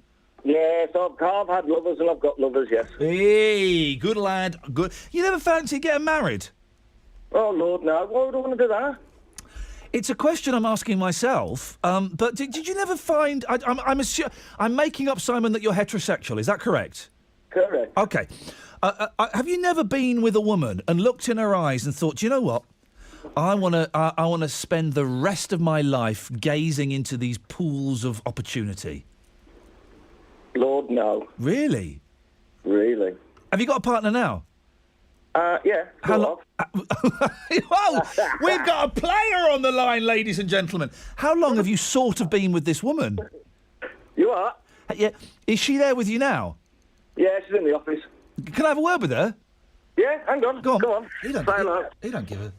Yes, I've had lovers and I've got lovers. Yes. Hey, good lad. Good. You never fancy getting married? Oh Lord, no. Why would I want to do that? It's a question I'm asking myself. But did you never find? I'm making up, Simon, that you're heterosexual. Is that correct? Correct. Okay. Have you never been with a woman and looked in her eyes and thought, do you know what? I want to spend the rest of my life gazing into these pools of opportunity. Lord, no. Really? Really. Have you got a partner now? Yeah. How long? Well, we've got a player on the line, ladies and gentlemen. How long have you sort of been with this woman? You are? Yeah. Is she there with you now? Yeah, she's in the office. Can I have a word with her? Yeah, hang on. Go on. Come on. He don't, Say hello. He don't give a...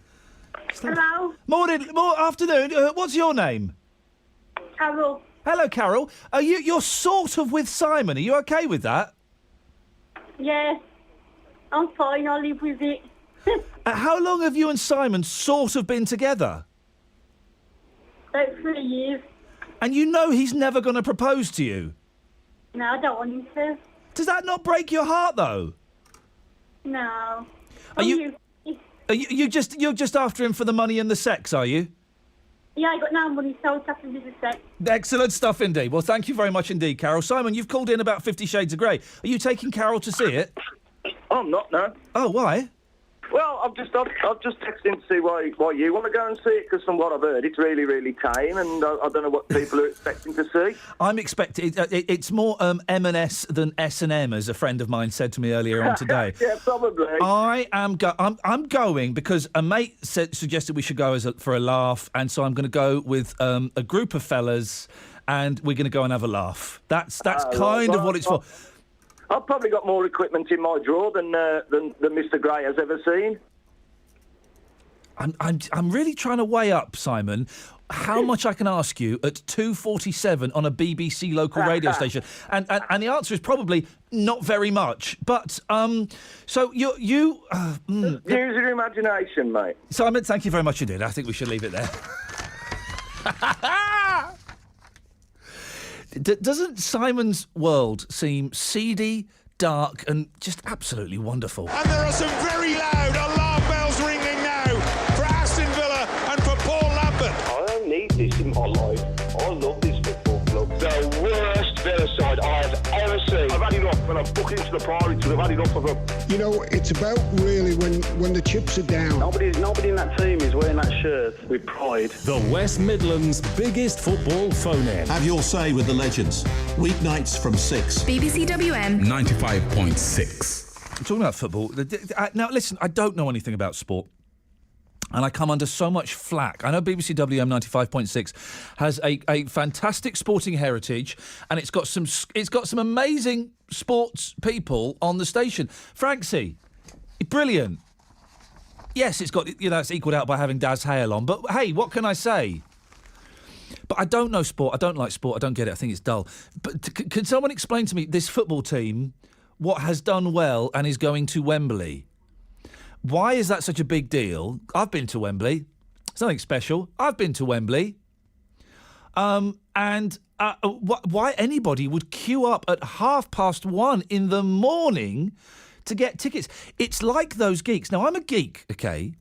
Hello, Afternoon. What's your name? Carol. Hello, Carol. You're sort of with Simon. Are you okay with that? Yeah, I'm fine. I live with it. How long have you and Simon sort of been together? About 3 years. And you know he's never going to propose to you? No, I don't want him to. Does that not break your heart, though? No. You're just after him for the money and the sex, are you? Yeah, I got no money, so it's after the sex. Excellent stuff indeed. Well, thank you very much indeed, Carol. Simon, you've called in about 50 Shades of Grey. Are you taking Carol to see it? I'm not, no. Oh, why? Well, I've just texted in to see why you want to go and see it, because from what I've heard, it's really, really tame, and I don't know what people are expecting to see. I'm expecting... it's more M&S than S&M, as a friend of mine said to me earlier on today. Yeah, probably. I'm going because a mate suggested we should go for a laugh, and so I'm going to go with a group of fellas, and we're going to go and have a laugh. That's kind of what it's for. I've probably got more equipment in my drawer than Mr. Gray has ever seen. I'm really trying to weigh up, Simon, how much I can ask you at 2:47 on a BBC local radio station, and the answer is probably not very much. But so you use your imagination, mate. Simon, thank you very much indeed. I think we should leave it there. Doesn't Simon's world seem seedy, dark, and just absolutely wonderful? And there are some very loud alarm bells ringing now for Aston Villa and for Paul Lambert. I don't need this in my life. I love this football club. The worst Villa side I have ever seen. I've had enough. When I'm booking to the priority, I've had enough of them. You know, it's about really when the chips are down. Nobody in that team is wearing that shirt with pride. The West Midlands' biggest football phone-in. Have your say with the legends. Weeknights from 6. BBC WM 95.6. I'm talking about football. Now, listen, I don't know anything about sport. And I come under so much flack. I know BBC WM 95.6 has a fantastic sporting heritage, and it's got some amazing sports people on the station. Franksy, brilliant. Yes, it's got it's equalled out by having Daz Hale on. But hey, what can I say? But I don't know sport. I don't like sport. I don't get it. I think it's dull. But can someone explain to me this football team, what has done well and is going to Wembley? Why is that such a big deal? I've been to Wembley. It's nothing special. I've been to Wembley. Why anybody would queue up at 1:30 in the morning to get tickets? It's like those geeks. Now, I'm a geek, okay?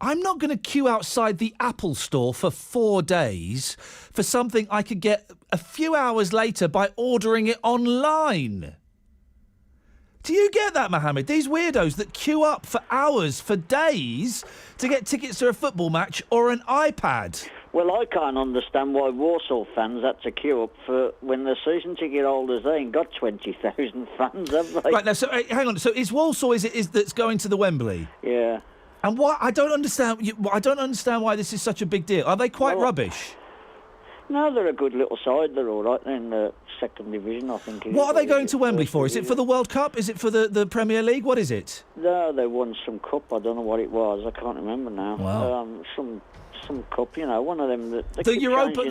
I'm not going to queue outside the Apple store for 4 days for something I could get a few hours later by ordering it online. Do you get that, Mohammed? These weirdos that queue up for hours, for days, to get tickets to a football match or an iPad. Well, I can't understand why Warsaw fans had to queue up for when the season ticket holders, they ain't got 20,000 fans, have they? Right, now, so hang on. So is Walsall, is that's going to the Wembley? Yeah. And why? I don't understand why this is such a big deal. Are they quite rubbish? No, they're a good little side. They're all right. They're in the second division, I think. What are they going to Wembley for? Is it for the World Cup? Is it for the Premier League? What is it? No, they won some cup. I don't know what it was. I can't remember now. Wow. Some cup, one of them that the Europa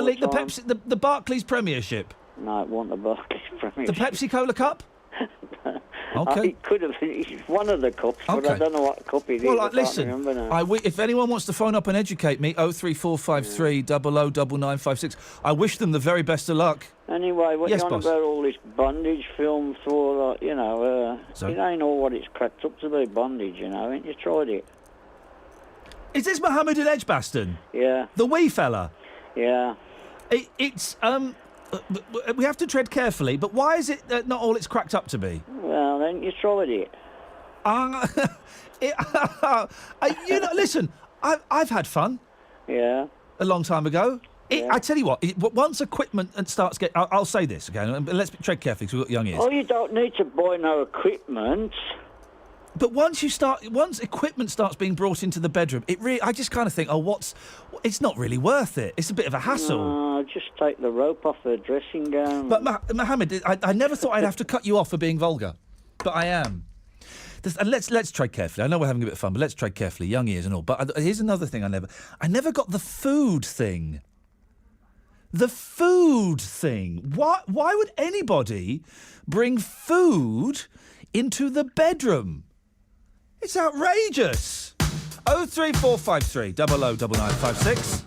League, the Pepsi, the Barclays Premiership. No, it wasn't the Barclays Premiership. The Pepsi Cola Cup. Okay. It could have been. It's one of the cups, but I don't know what cup it is. Well, I listen, can't remember now. if anyone wants to phone up and educate me, 03453 009956. I wish them the very best of luck. Anyway, what yes, you on boss. about all this bondage film for, it ain't all what it's cracked up to be, bondage, ain't you tried it? Is this Mohammed in Edgbaston? Yeah. The wee fella? Yeah. It's we have to tread carefully, but why is it not all it's cracked up to be? Well, then you tried it. Listen, I've had fun. Yeah. A long time ago. I tell you what, once equipment starts getting... I'll say this, okay? Let's tread carefully, because we've got young ears. Oh, you don't need to buy no equipment. But once equipment starts being brought into the bedroom, I just kind of think, it's not really worth it. It's a bit of a hassle. No, just take the rope off the dressing gown. But Mohammed, I never thought I'd have to cut you off for being vulgar, but I am. And let's tread carefully. I know we're having a bit of fun, but let's tread carefully, young ears and all. But here's another thing I never got the food thing. The food thing. Why would anybody bring food into the bedroom? It's outrageous. 03453 009956.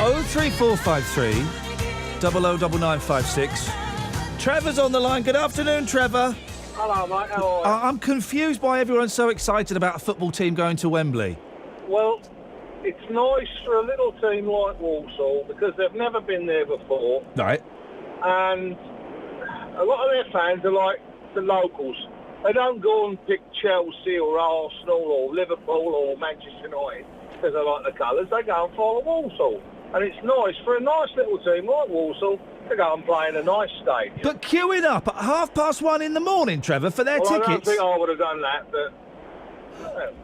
Oh 3453 009956. Trevor's on the line. Good afternoon, Trevor. Hello, mate. How are you? I'm confused why everyone's so excited about a football team going to Wembley. Well, it's nice for a little team like Walsall because they've never been there before. Right. And a lot of their fans are like the locals. They don't go and pick Chelsea or Arsenal or Liverpool or Manchester United. because they like the colours, they go and follow Walsall. And it's nice for a nice little team like Walsall to go and play in a nice stadium. But queuing up at 1:30 in the morning, Trevor, for their Well, I don't tickets. think I would have done that, but...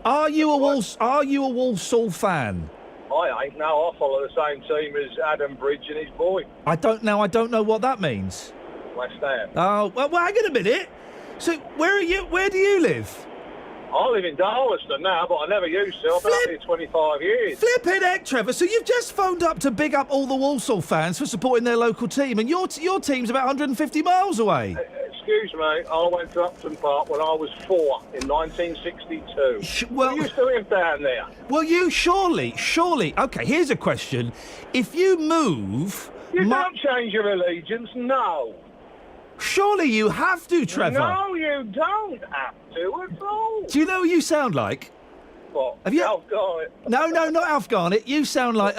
Are you a Walsall fan? I ain't. No, I follow the same team as Adam Bridge and his boy, I don't know what that means. West Ham. Oh, well, hang on a minute. So, where do you live? I live in Darlaston now, but I never used to. I've been up here 25 years. Flipping heck, Trevor. So you've just phoned up to big up all the Walsall fans for supporting their local team, and your team's about 150 miles away. Excuse me, I went to Upton Park when I was 4 in 1962. I used to live down there. Well, you surely. Okay, here's a question. If you move... You don't change your allegiance, no. Surely you have to, Trevor. No, you don't have to at all. Do you know what you sound like? What? Have you... Alf Garnett? No, not Alf Garnett. You sound like,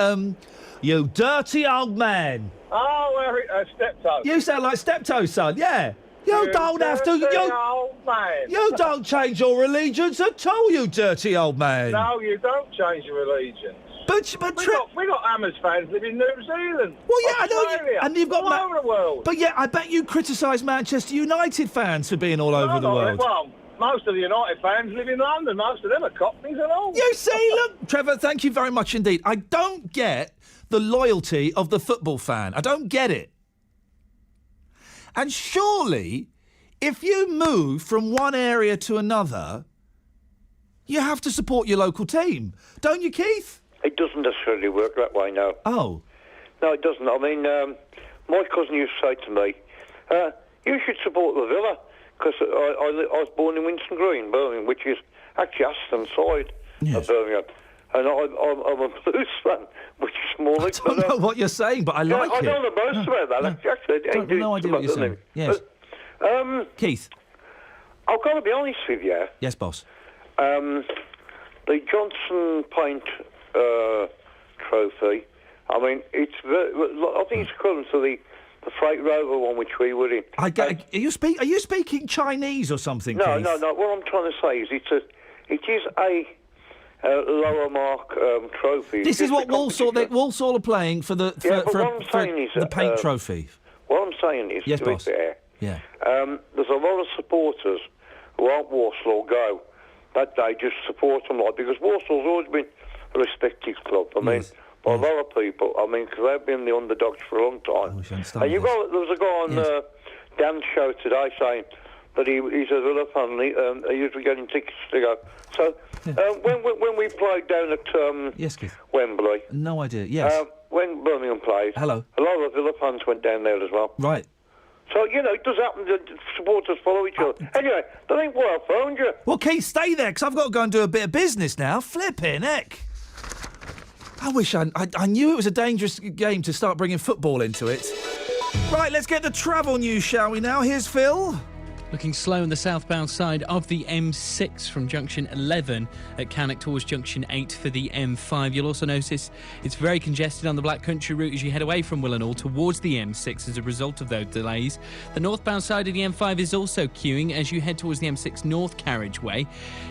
you dirty old man. Oh, Steptoe. You sound like Steptoe's son, yeah. You don't have to... old man. You don't change your allegiance at all, you dirty old man. No, you don't change your allegiance. But we got Hammers fans living in New Zealand. Well, yeah, Australia, I know. And you've got all over the world. But yeah, I bet you criticise Manchester United fans for being all over the world. Well, most of the United fans live in London. Most of them are Cockneys and all. You see, look, Trevor, thank you very much indeed. I don't get the loyalty of the football fan. I don't get it. And surely, if you move from one area to another, you have to support your local team, don't you, Keith? It doesn't necessarily work that way, no. Oh. No, it doesn't. I mean, my cousin used to say to me, you should support the Villa, because I was born in Winston Green, Birmingham, which is actually Aston side of Birmingham. And I'm a Blues fan, which is more like... I don't know what you're saying, but I like it. I don't know most about that. Actually, I have no idea what you're saying. Yes. But, Keith. I've got to be honest with you. Yes, boss. The Johnson Paint trophy, I mean, I think it's equivalent to the Freight Rover one which we were in. Are you speaking Chinese or something, No, Keith? no. What I'm trying to say is it is a lower mark trophy. This is what Walsall are playing for the paint trophy. What I'm saying is, yes, to be boss. fair, yeah. There's a lot of supporters who aren't Walsall go that they just support them, like, because Walsall's always been a respected club. I mean, by a lot of people. I mean, because they've been the underdogs for a long time. And there was a guy on Dan's show today saying that he's a Villa fan. He usually getting tickets to go. So when we played down at Wembley, no idea. Yes. When Birmingham played, a lot of Villa fans went down there as well. Right. So, it does happen that supporters follow each other. Anyway, that ain't why I phoned you. Well, Keith, stay there, because I've got to go and do a bit of business now. Flipping heck. I wish I knew it was a dangerous game to start bringing football into it. Right, let's get the travel news, shall we now? Here's Phil. Looking slow on the southbound side of the M6 from junction 11 at Cannock towards junction 8 for the M5. You'll also notice it's very congested on the Black Country route as you head away from Willenhall towards the M6 as a result of those delays. The northbound side of the M5 is also queuing as you head towards the M6 North carriageway.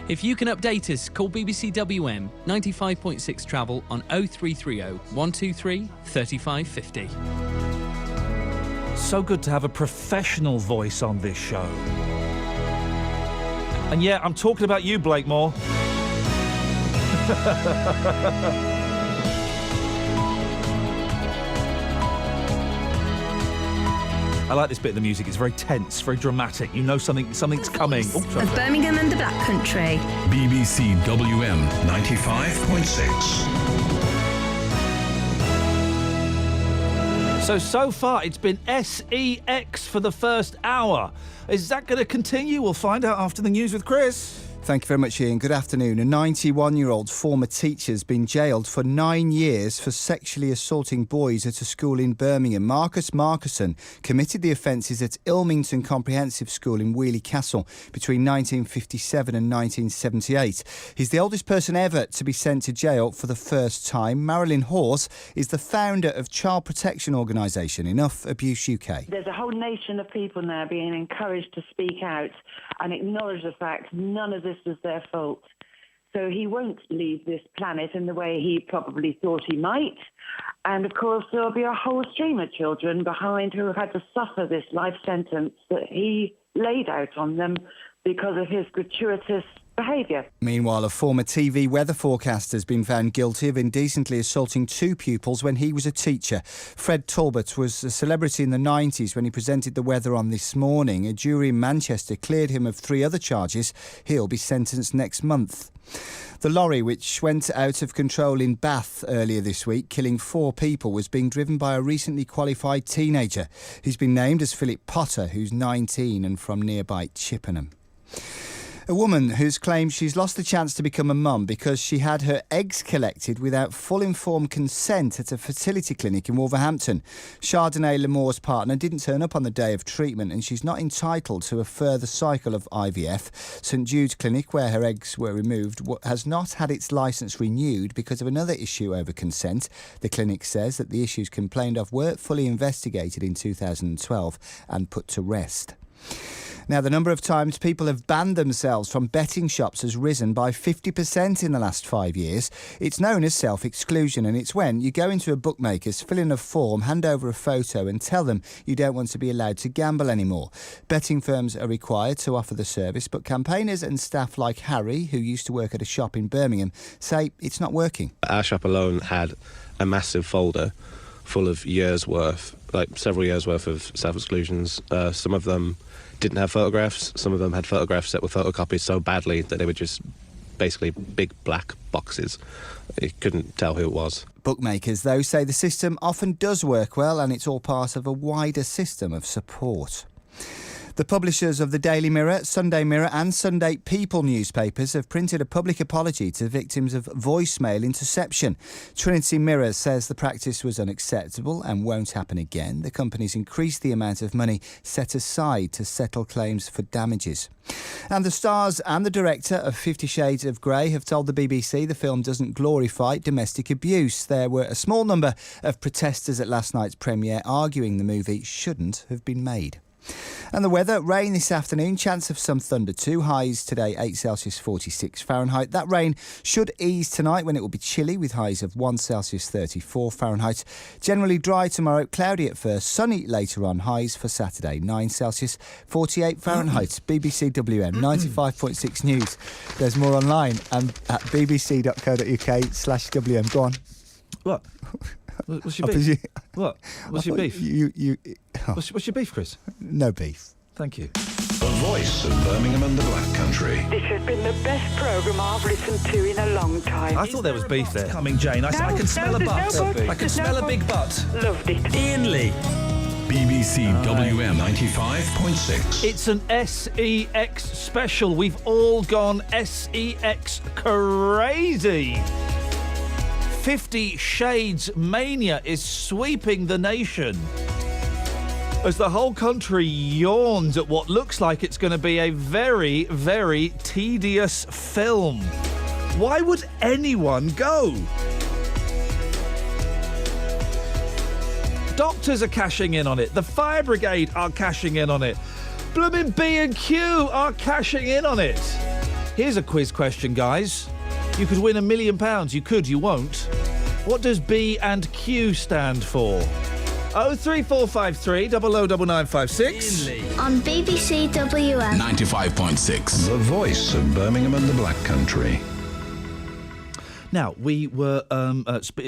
If you can update us, call BBC WM 95.6 travel on 0330 123 3550. So good to have a professional voice on this show. And yeah, I'm talking about you, Blake Moore. I like this bit of the music. It's very tense, very dramatic. You know something's coming. Of Birmingham and the Black Country. BBC WM 95.6. So far, it's been SEX for the first hour. Is that going to continue? We'll find out after the news with Chris. Thank you very much, Iain. Good afternoon. A 91-year-old former teacher has been jailed for 9 years for sexually assaulting boys at a school in Birmingham. Marcus Marcuson committed the offences at Ilmington Comprehensive School in Wheely Castle between 1957 and 1978. He's the oldest person ever to be sent to jail for the first time. Marilyn Horse is the founder of child protection organisation Enough Abuse UK. There's a whole nation of people now being encouraged to speak out and acknowledge the fact none of this was their fault. So he won't leave this planet in the way he probably thought he might. And, of course, there'll be a whole stream of children behind who have had to suffer this life sentence that he laid out on them because of his gratuitous behaviour. Meanwhile, a former TV weather forecaster has been found guilty of indecently assaulting 2 pupils when he was a teacher. Fred Talbot was a celebrity in the 90s when he presented the weather on This Morning. A jury in Manchester cleared him of 3 other charges. He'll be sentenced next month. The lorry, which went out of control in Bath earlier this week, killing 4 people, was being driven by a recently qualified teenager. He's been named as Philip Potter, who's 19 and from nearby Chippenham. A woman who's claimed she's lost the chance to become a mum because she had her eggs collected without full informed consent at a fertility clinic in Wolverhampton. Chardonnay Lamore's partner didn't turn up on the day of treatment and she's not entitled to a further cycle of IVF. St Jude's Clinic, where her eggs were removed, has not had its licence renewed because of another issue over consent. The clinic says that the issues complained of weren't fully investigated in 2012 and put to rest. Now, the number of times people have banned themselves from betting shops has risen by 50% in the last 5 years. It's known as self-exclusion, and it's when you go into a bookmaker's, fill in a form, hand over a photo and tell them you don't want to be allowed to gamble anymore. Betting firms are required to offer the service, but campaigners and staff like Harry, who used to work at a shop in Birmingham, say it's not working. Our shop alone had a massive folder full of years' worth, like several years' worth of self-exclusions. Some of them didn't have photographs. Some of them had photographs that were photocopied so badly that they were just basically big black boxes. You couldn't tell who it was. Bookmakers, though, say the system often does work well and it's all part of a wider system of support. The publishers of the Daily Mirror, Sunday Mirror and Sunday People newspapers have printed a public apology to victims of voicemail interception. Trinity Mirror says the practice was unacceptable and won't happen again. The company's increased the amount of money set aside to settle claims for damages. And the stars and the director of 50 Shades of Grey have told the BBC the film doesn't glorify domestic abuse. There were a small number of protesters at last night's premiere arguing the movie shouldn't have been made. And the weather, rain this afternoon, chance of some thunder too. Highs today 8 Celsius 46 Fahrenheit. That rain should ease tonight when it will be chilly with highs of 1 Celsius 34 Fahrenheit. Generally dry tomorrow, cloudy at first, sunny later on. Highs for Saturday 9 Celsius 48 Fahrenheit. BBC WM 95.6 News. There's more online and at bbc.co.uk/WM. Go on. What? What's your beef? What? What's your beef? What's your beef, Chris? No beef. Thank you. The voice of Birmingham and the Black Country. This has been the best programme I've listened to in a long time. I thought there was beef there. Coming, Jane. I can smell a butt. I can smell a big butt. Loved it. Iain Lee. BBC WM 95.6. It's an SEX special. We've all gone SEX crazy. 50 Shades mania is sweeping the nation as the whole country yawns at what looks like it's going to be a very, very tedious film. Why would anyone go? Doctors are cashing in on it. The fire brigade are cashing in on it. Blooming B&Q are cashing in on it. Here's a quiz question, guys. You could win £1 million. You could, you won't. What does B&Q stand for? 03453 009956. On BBC WM 95.6. The voice of Birmingham and the Black Country. Now, we were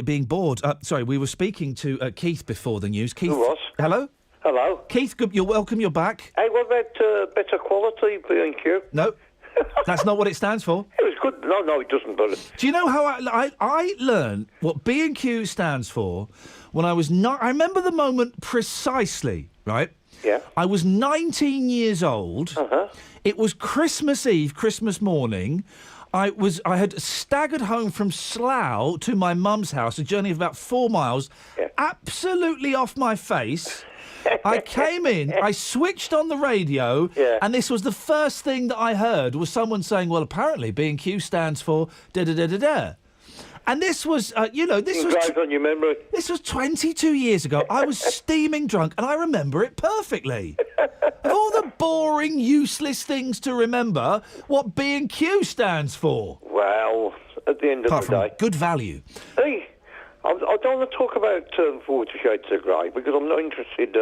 being bored. We were speaking to Keith before the news. Keith, Who was? Hello? Hello. Keith, you're welcome, you're back. Hey, what about better quality B&Q? No, that's not what it stands for. It was good. No, it doesn't. But Do you know how I learned what B&Q stands for when I was not... I remember the moment precisely, right? Yeah. I was 19 years old. Uh-huh. It was Christmas Eve, Christmas morning. I had staggered home from Slough to my mum's house, a journey of about 4 miles, absolutely off my face. I came in, I switched on the radio, and this was the first thing that I heard was someone saying, well, apparently B&Q stands for da-da-da-da-da. And this was, this was... Engraved on your memory. This was 22 years ago. I was steaming drunk, and I remember it perfectly. Of all the boring, useless things to remember, what B&Q stands for. Well, at the end of the day... good value. Hey, I don't want to talk about 40 Shades of Grey, because I'm not interested...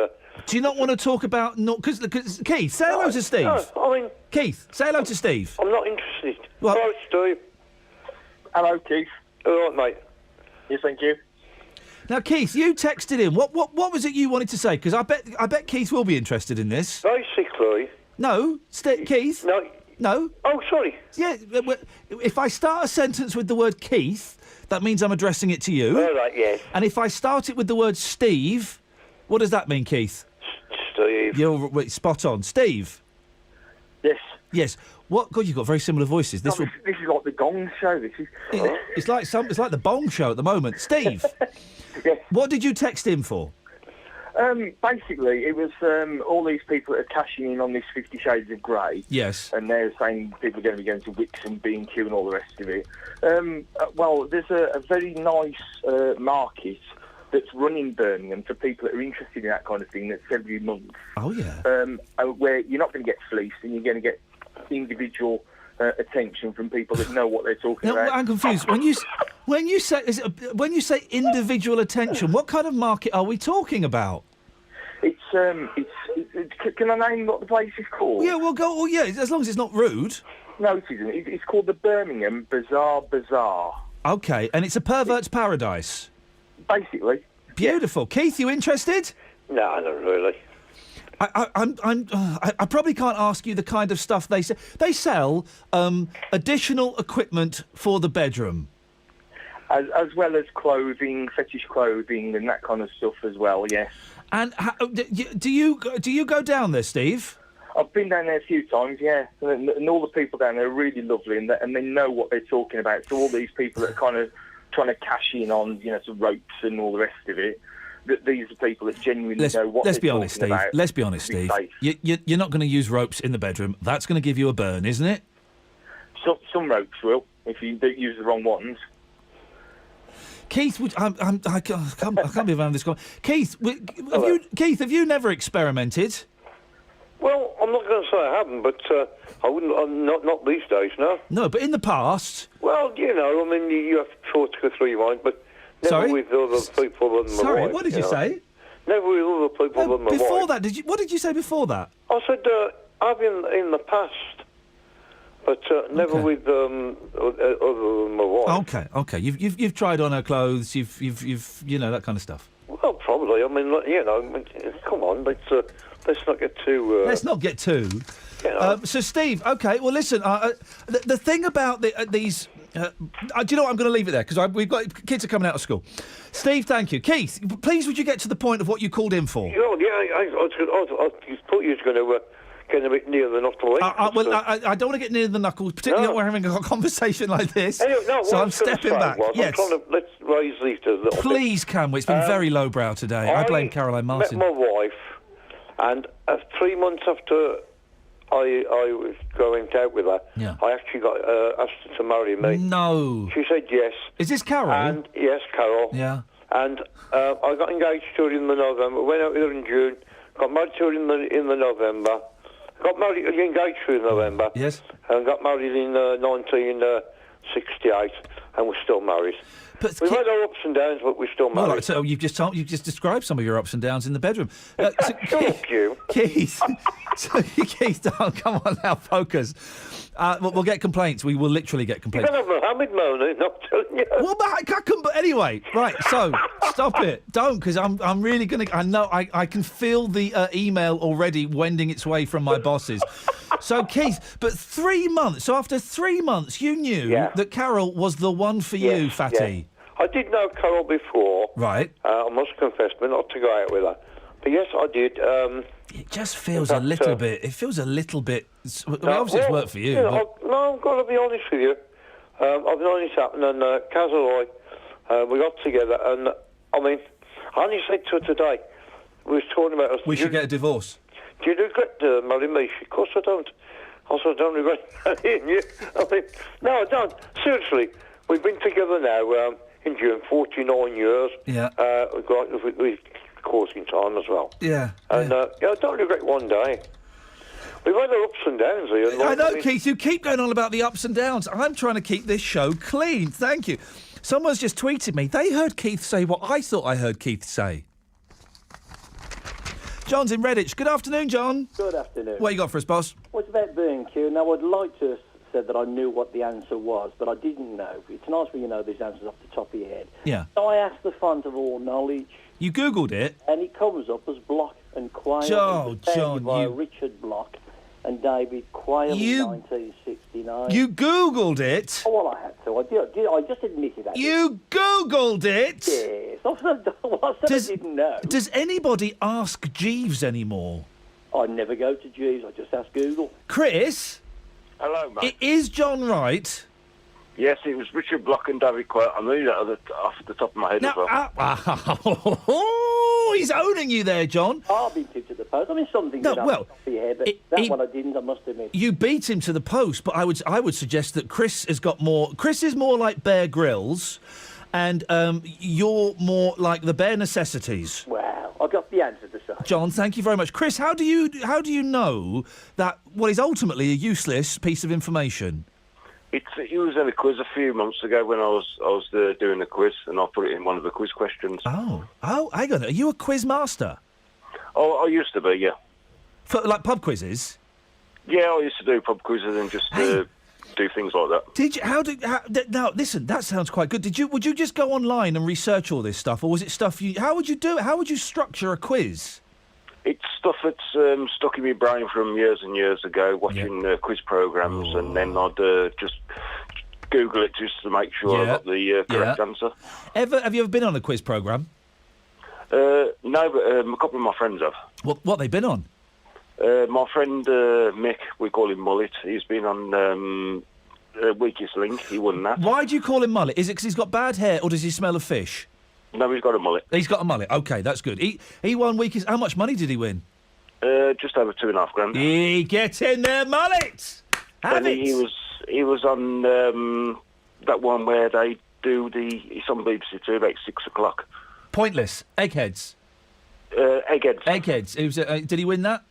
Do you not want to talk about... Because Keith, say hello to Steve. No, Keith, say hello to Steve. I'm not interested. What? Hello, Steve. Hello, Keith. All right, mate. Yes, thank you. Now, Keith, you texted in. What was it you wanted to say? Because I bet Keith will be interested in this. Basically... No, Keith. No. Oh, sorry. Yeah, if I start a sentence with the word Keith, that means I'm addressing it to you. All right, yes. And if I start it with the word Steve, what does that mean, Keith? Steve. You're spot on. Steve. Yes. Yes. What? God, you've got very similar voices. This is like the Gong Show. This is. It's like the Bong Show at the moment. Steve. Yes. What did you text in for? Basically, it was all these people that are cashing in on this 50 Shades of Grey. Yes. And they're saying people are going to be going to Wix and B&Q and all the rest of it. Well, there's a very nice market that's run in Birmingham for people that are interested in that kind of thing. That's every month. Oh yeah. Where you're not going to get fleeced, and you're going to get individual attention from people that know what they're talking about. I'm confused. When you say individual attention, what kind of market are we talking about? It's can I name what the place is called? Yeah, we'll go. Well, yeah, as long as it's not rude. No, it isn't. It's called the Birmingham Bazaar. Okay, and it's a pervert's paradise. Basically. Beautiful. Yeah. Keith, you interested? No, not really. I probably can't ask you the kind of stuff they sell. They sell additional equipment for the bedroom, as well as clothing, fetish clothing, and that kind of stuff as well. Yes. And do you go down there, Steve? I've been down there a few times, yeah, and all the people down there are really lovely, and they know what they're talking about. So all these people that are kind of trying to cash in on, some ropes and all the rest of it. These are people that genuinely know what they're talking about. Let's be honest, Steve. You're not going to use ropes in the bedroom. That's going to give you a burn, isn't it? Some ropes will, if you don't use the wrong ones. Keith, I can't believe I'm this guy. Keith, have you never experimented? Well, I'm not going to say I haven't, but I wouldn't. Not these days, no. No, but in the past. Well, you have to go through your mind, but. Never with other people than my wife. Sorry, what did you say? Never with other people than my wife. Before that, what did you say before that? I said I've in the past, but never with other than my wife. Okay. You've tried on her clothes. You've that kind of stuff. Well, probably. I mean, come on, let's not get too. Let's not get too. So, Steve. Okay. Well, listen. The thing about these. Do you know what? I'm going to leave it there because we've got kids are coming out of school. Steve, thank you. Keith, please would you get to the point of what you called in for? I thought you was going to get a bit near the knuckle. I don't want to get near the knuckles, particularly when we're having a conversation like this. Anyway, so I'm stepping back. Yes. Let's raise these a little bit. Please, can we? It's been very lowbrow today. I blame Caroline Martin. I met my wife, and 3 months after I was going out with her. Yeah. I actually got asked her to marry me. No. She said yes. Is this Carol? And yes, Carol. Yeah. And I got engaged to her in the November. Went out with her in June. Got married to her in the November. Got married, engaged to her in November. Yes. And got married in 1968, and we're still married. But we've had our ups and downs, but we're still married. Well, so you've just described some of your ups and downs in the bedroom. Thank you. Keith, Keith, come on now, focus. We'll get complaints. We will literally get complaints. You don't have Mohammed moaning, I'm telling you. Well, but anyway, right, so, stop it. Don't, because I'm really going to... I know, I can feel the email already wending its way from my bosses. So, Keith, but 3 months, so after 3 months, you knew that Carol was the one for you, Fatty. Yeah. I did know Carol before. Right. I must confess, but not to go out with her. But yes, I did. It just feels a little bit... It feels a little bit... obviously it's worked for you. I've got to be honest with you. I've known this happened, and Kaz and I, we got together, and, I mean, I only said to her today, we was talking about... We should get a divorce. Do you regret marrying me? Of course I don't. Also, I don't regret marrying you. I mean, no, I don't. Seriously. we've been together now in June 49 years. Yeah. We've course in time as well. Yeah. And I don't regret one day. We've had our ups and downs here. I know, Keith, you keep going on about the ups and downs. I'm trying to keep this show clean. Thank you. Someone's just tweeted me. They heard Keith say what I thought I heard Keith say. John's in Redditch. Good afternoon, John. Good afternoon. What you got for us, boss? Well, it's about B&Q. Now, I'd like to have said that I knew what the answer was, but I didn't know. It's nice when you know these answers off the top of your head. Yeah. So I asked the font of all knowledge. You Googled it? And it comes up as Block and Quayle. John, by you... Richard Block and David Quayle in 1969. You Googled it? Oh, well, I had to. I just admitted that. You Googled it? Yes. I didn't know. Does anybody ask Jeeves anymore? I never go to Jeeves. I just ask Google. Chris? Hello, mate. Is John right? Yes, it was Richard Block and David Quayle. I knew that off the top of my head as well. He's owning you there, John. I've been tipped at the post. I mean, something No, did well, happen here, but that one I didn't, I must admit. You beat him to the post, but I would suggest that Chris has got more... Chris is more like Bear Grylls, and you're more like the bare necessities. Well, I got the answer to say. John, thank you very much. Chris, how do you know that what is ultimately a useless piece of information? It was in a quiz a few months ago when I was doing a quiz, and I put it in one of the quiz questions. Oh, hang on. Are you a quiz master? Oh, I used to be, yeah. For like pub quizzes? Yeah, I used to do pub quizzes and just do things like that. Did you? Now, listen, that sounds quite good. Would you just go online and research all this stuff, or was it stuff you? How would you do it? How would you structure a quiz? It's stuff that's stuck in my brain from years and years ago, watching quiz programs, and then I'd just Google it just to make sure I got the correct answer. Have you ever been on a quiz program? No, but a couple of my friends have. What they been on? My friend Mick, we call him Mullet. He's been on Weakest Link. He won that. Why do you call him Mullet? Is it because he's got bad hair, or does he smell of fish? No, he's got a mullet. He's got a mullet. OK, that's good. He won Weakest... How much money did he win? Just over $2,500. He get in there, Mullet! Have it! He was on that one where they do it's on BBC Two about 6 o'clock. Pointless. Eggheads. Eggheads. Eggheads. Did he win that?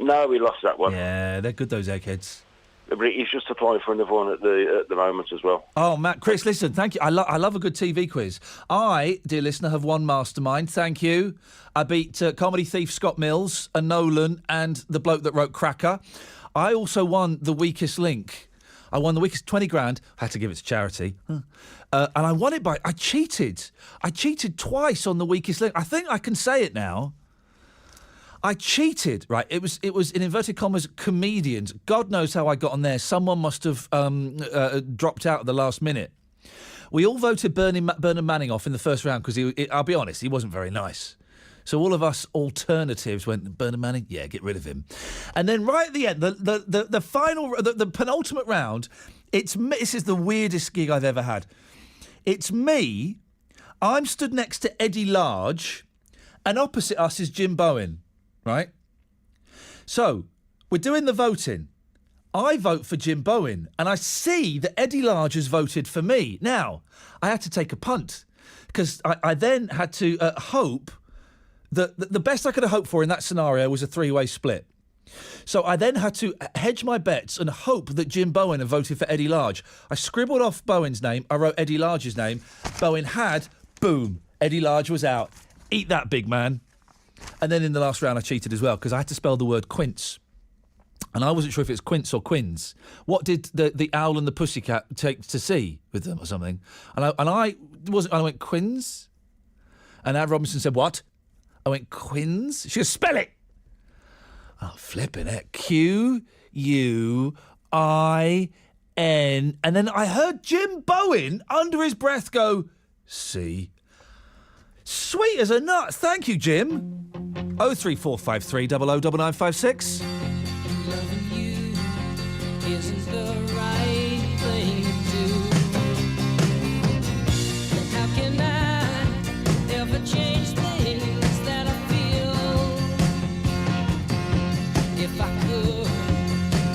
No, he lost that one. Yeah, they're good, those eggheads. But he's just applying for another one at the moment as well. Oh, Matt, Chris, listen, thank you. I love a good TV quiz. I, dear listener, have won Mastermind. Thank you. I beat comedy thief Scott Mills, a Nolan, and the bloke that wrote Cracker. I also won The Weakest Link. I won the weakest 20 grand. I had to give it to charity. And I won it I cheated. I cheated twice on The Weakest Link. I think I can say it now. I cheated, right? It was in inverted commas comedians. God knows how I got on there. Someone must have dropped out at the last minute. We all voted Bernard Manning off in the first round because I'll be honest, he wasn't very nice. So all of us alternatives went, Bernard Manning, yeah, get rid of him. And then right at the end, the final, the penultimate round, this is the weirdest gig I've ever had. It's me. I'm stood next to Eddie Large, and opposite us is Jim Bowen. Right? So, we're doing the voting. I vote for Jim Bowen, and I see that Eddie Large has voted for me. Now, I had to take a punt, because I then had to hope that the best I could have hoped for in that scenario was a three-way split. So I then had to hedge my bets and hope that Jim Bowen had voted for Eddie Large. I scribbled off Bowen's name, I wrote Eddie Large's name. Bowen had, boom, Eddie Large was out. Eat that, big man. And then in the last round, I cheated as well because I had to spell the word quince. And I wasn't sure if it's quince or quins. What did the owl and the pussycat take to sea with them or something? And I went, quins? And Anne Robinson said, what? I went, quins? She goes, spell it! Oh, flipping it. Q-U-I-N. And then I heard Jim Bowen under his breath go, C. Sweet as a nut. Thank you, Jim. 03453 009956. Loving you isn't the right thing to do. How can I ever change things that I feel? If I could,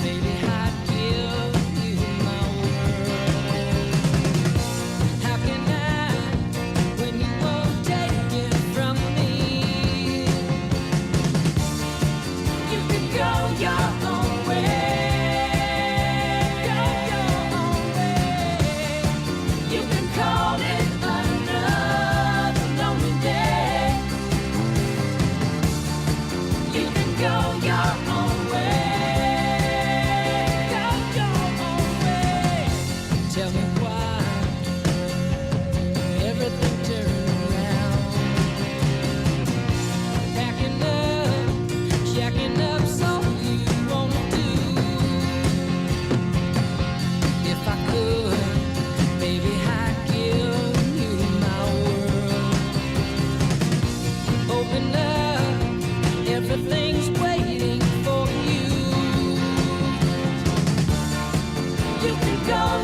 maybe I'd give you my word.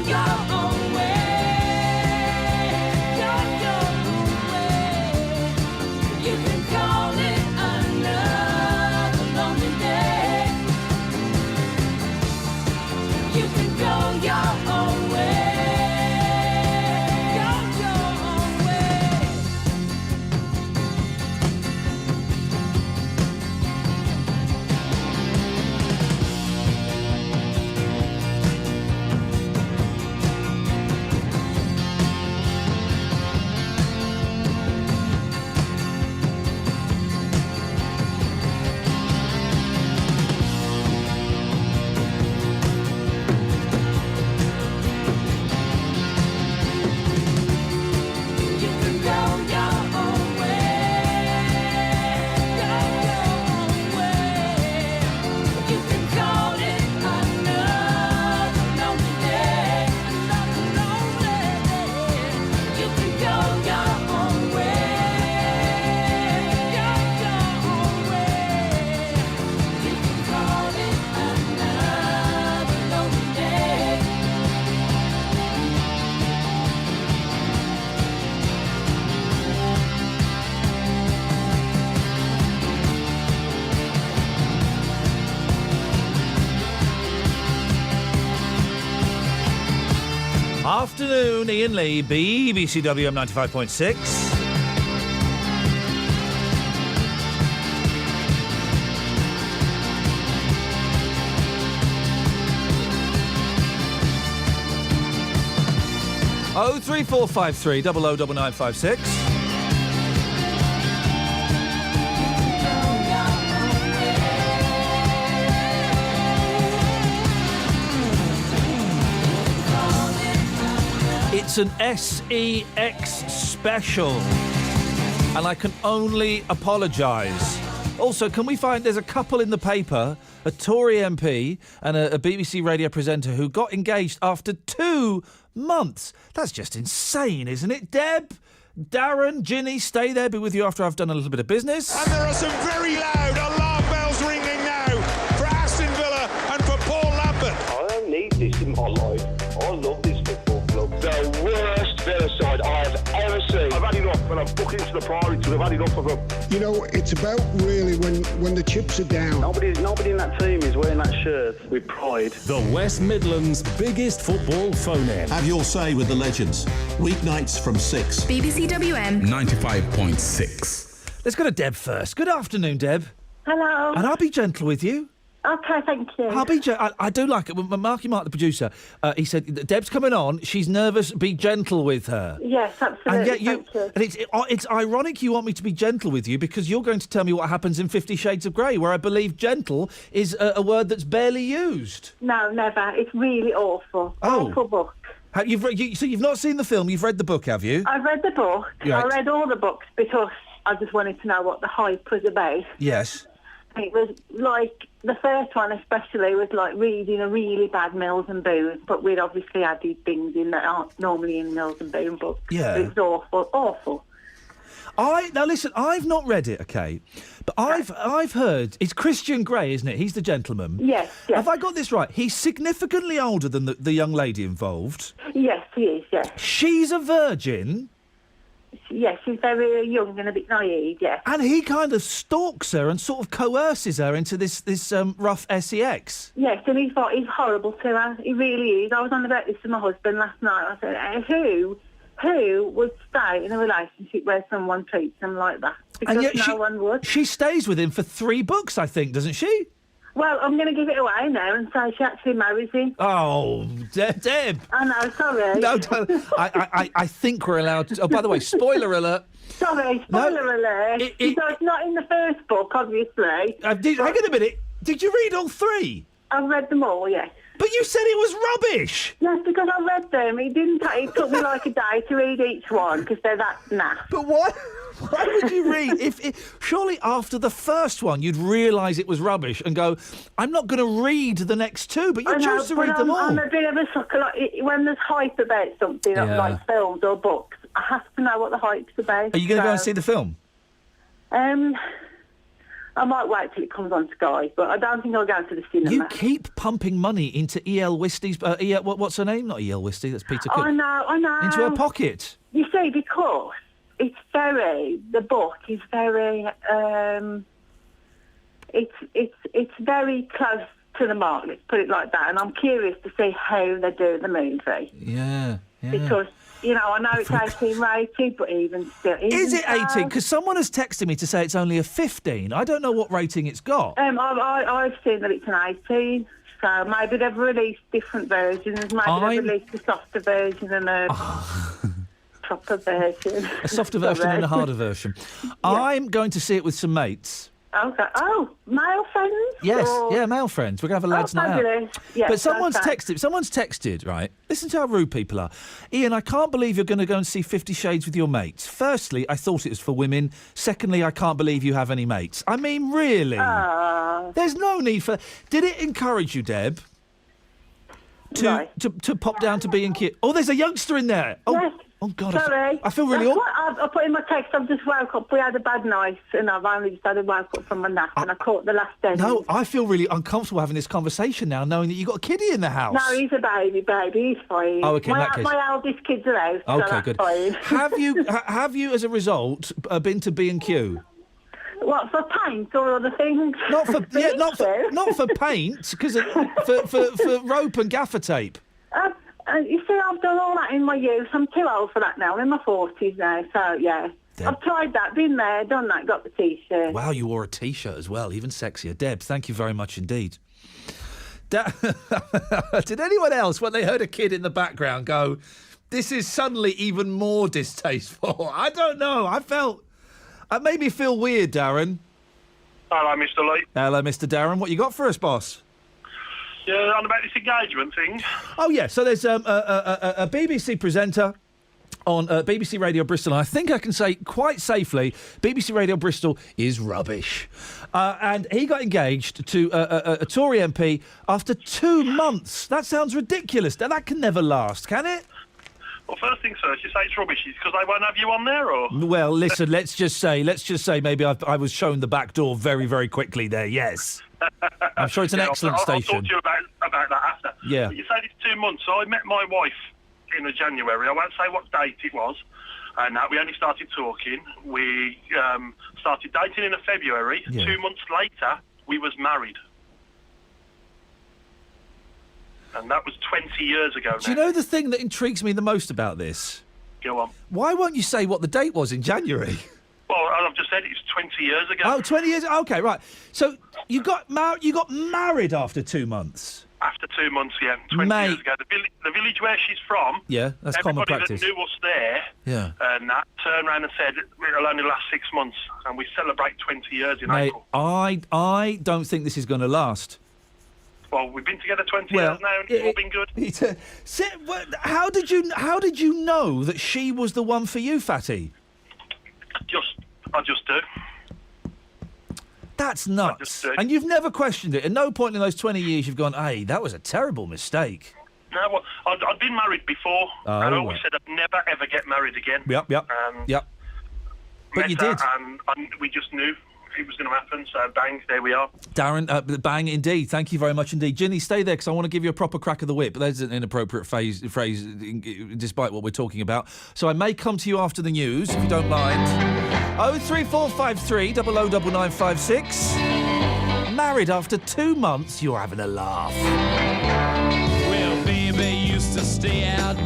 your own way. Go your own way. You can call it another lonely day. You can go your own way. Go your own way. You can go your own way. Go your own way. You can call it another lonely day. Another lonely day. You can go your own way. Go your own way. You can call it another lonely day. Afternoon, Iain Lee, BBC WM 95.6. Oh, 3453 009956. It's an SEX special, and I can only apologise. Also, can we find there's a couple in the paper, a Tory MP and a BBC radio presenter who got engaged after 2 months. That's just insane, isn't it? Deb, Darren, Ginny, stay there, be with you after I've done a little bit of business. And there are some very loud alarm bells ringing now for Aston Villa and for Paul Lambert. I don't need this in my life. I love this football club. The worst Villa side I've ever seen. I've had enough. When I'm booking to the priority, I've had enough of them. You know, it's about really when the chips are down. Nobody in that team is wearing that shirt with pride. The West Midlands' biggest football phone-in. Have your say with the legends. Weeknights from 6. BBC WM 95.6. Let's go to Deb first. Good afternoon, Deb. Hello. And I'll be gentle with you. Okay, thank you. I'll be I do like it. When Marky Mark, the producer, he said, Deb's coming on, she's nervous, be gentle with her. Yes, absolutely. And yet thank you. and it's ironic you want me to be gentle with you because you're going to tell me what happens in 50 Shades of Grey, where I believe gentle is a word that's barely used. No, never. It's really awful. Oh. Awful book. So you've not seen the film, you've read the book, have you? I've read the book. Right. I read all the books because I just wanted to know what the hype was about. Yes. It was like, the first one especially was like reading a really bad Mills and Boon, but we'd obviously added things in that aren't normally in Mills and Boon books. Yeah. It was awful, awful. Now listen, I've not read it, okay, but I've heard it's Christian Grey, isn't it? He's the gentleman. Yes, yes. Have I got this right? He's significantly older than the young lady involved. Yes, he is, yes. She's a virgin. Yes, she's very young and a bit naive, yes. And he kind of stalks her and sort of coerces her into this rough sex. Yes, and he's horrible to her. He really is. I was on about this to my husband last night. I said, who would stay in a relationship where someone treats them like that? Because and yet no one would. She stays with him for 3 books, I think, doesn't she? Well, I'm going to give it away now and say she actually marries him. Oh, Deb. I know, sorry. No, I think we're allowed to... Oh, by the way, spoiler alert. Sorry, spoiler alert. So it's not in the first book, obviously. Hang on a minute. Did you read all 3? I've read them all, yes. But you said it was rubbish. Yes, because I read them. It took me like a day to read each one because they're that naff. But what? Why would you read? Surely after the first one you'd realise it was rubbish and go, I'm not going to read the next 2, but you chose to read them all. I'm a bit of a sucker. Like, when there's hype about something, like films or books, I have to know what the hype's about. Are you going to go and see the film? I'm I might wait till it comes on Sky, but I don't think I'll go to the cinema. You keep pumping money into E.L. Wistey's... what's her name? Not E.L. Wistey, that's Peter Cook. I know. Into her pocket. You see, because the book is very, it's very close to the mark, let's put it like that, and I'm curious to see how they do the movie. Yeah. Because, I know it's 18 rated, but even still... Is it 18? Because someone has texted me to say it's only a 15. I don't know what rating it's got. I've seen that it's an 18, so maybe they've released different versions. Maybe they've released a softer version and a proper version. A softer version and a harder version. Yeah. I'm going to see it with some mates. Okay. Oh, male friends? Yes, male friends. We're going to have a lads' night out. Yes, but someone's texted, right? Listen to how rude people are. Iain, I can't believe you're going to go and see 50 Shades with your mates. Firstly, I thought it was for women. Secondly, I can't believe you have any mates. I mean, really? There's no need for... Did it encourage you, Deb, to pop down to B&Q? Oh, there's a youngster in there. Oh, yes. Oh, God. Sorry. I feel really... I put in my text, I've just woke up. We had a bad night, and I've only just had a woke up from my nap, and I caught the last end. No, I feel really uncomfortable having this conversation now, knowing that you've got a kiddie in the house. No, he's a baby. He's fine. Oh, OK, in that case. My eldest kid's out, so OK, that's good. fine. Have you, as a result, been to B&Q? What, for paint or other things? Not for paint, because for rope and gaffer tape. You see, I've done all that in my youth. I'm too old for that now. I'm in my 40s now, so yeah. Deb. I've tried that, been there, done that, got the T-shirt. Wow, you wore a T-shirt as well, even sexier. Deb, thank you very much indeed. Did anyone else, when they heard a kid in the background, go, this is suddenly even more distasteful? I don't know. It made me feel weird, Darren. Hello, Mr. Lee. Hello, Mr. Darren. What you got for us, boss? Yeah, on about this engagement thing. Oh, yeah. So there's a BBC presenter on BBC Radio Bristol. And I think I can say quite safely, BBC Radio Bristol is rubbish. And he got engaged to a Tory MP after 2 months. That sounds ridiculous. Now, that can never last, can it? Well, first things first, you say it's rubbish. It's because they won't have you on there, or? Well, listen, let's just say maybe I was shown the back door very, very quickly there, yes. I'm sure it's an excellent station. I'll talk to you about that after. Yeah. But you said it's 2 months. So I met my wife in January. I won't say what date it was. And we only started talking. We started dating in February. Yeah. 2 months later, we was married. And that was 20 years ago now. Do you know the thing that intrigues me the most about this? Go on. Why won't you say what the date was in January? Well, I've just said it's 20 years ago. Oh, 20 years? OK, right. So you got married after 2 months? After 2 months, yeah. 20 years ago. The village where she's from... Yeah, that's common practice. Everybody that knew us there and that turned around and said, it'll only last 6 months, and we celebrate 20 years in April. I don't think this is going to last. Well, we've been together 20 years now, and it's all been good. How did you know that she was the one for you, Fatty? I just do. That's nuts. And you've never questioned it. At no point in those 20 years you've gone, hey, that was a terrible mistake. No, well, I'd been married before, and I always said I'd never, ever get married again. Yep. But you did. And we just knew it was going to happen, so bang, there we are. Darren, bang indeed. Thank you very much indeed. Ginny, stay there because I want to give you a proper crack of the whip. That's an inappropriate phrase despite what we're talking about. So I may come to you after the news, if you don't mind. 03453 009956. Married after 2 months, you're having a laugh. Well, baby used to stay out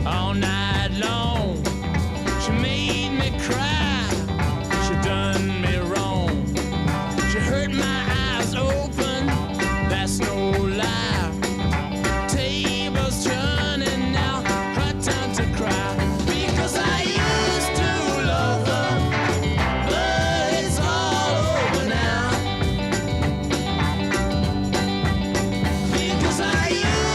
all night long. She made me cry. She done me wrong. She hurt my eyes open. That's no lie. Tables turning now. Her time to cry. Because I used to love her, but it's all over now. Because I used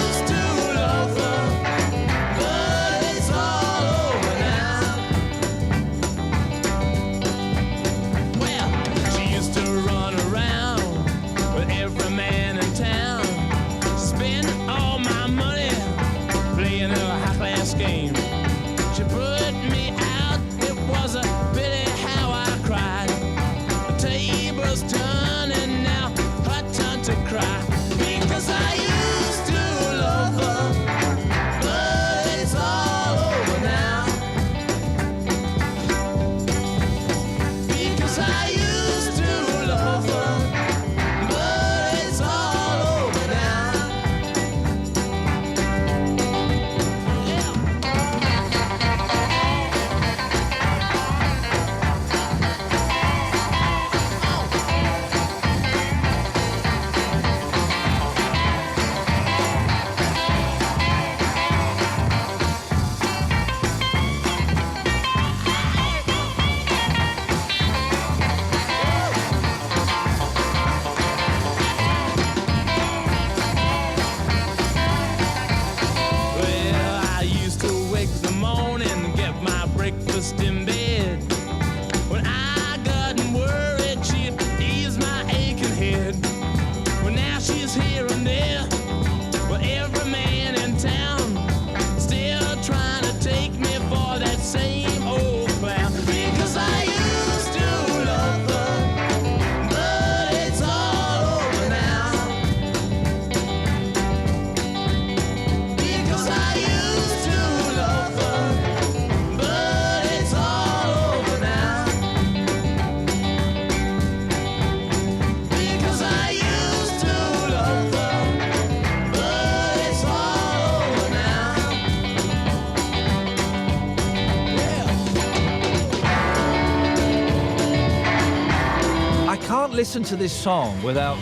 listen to this song without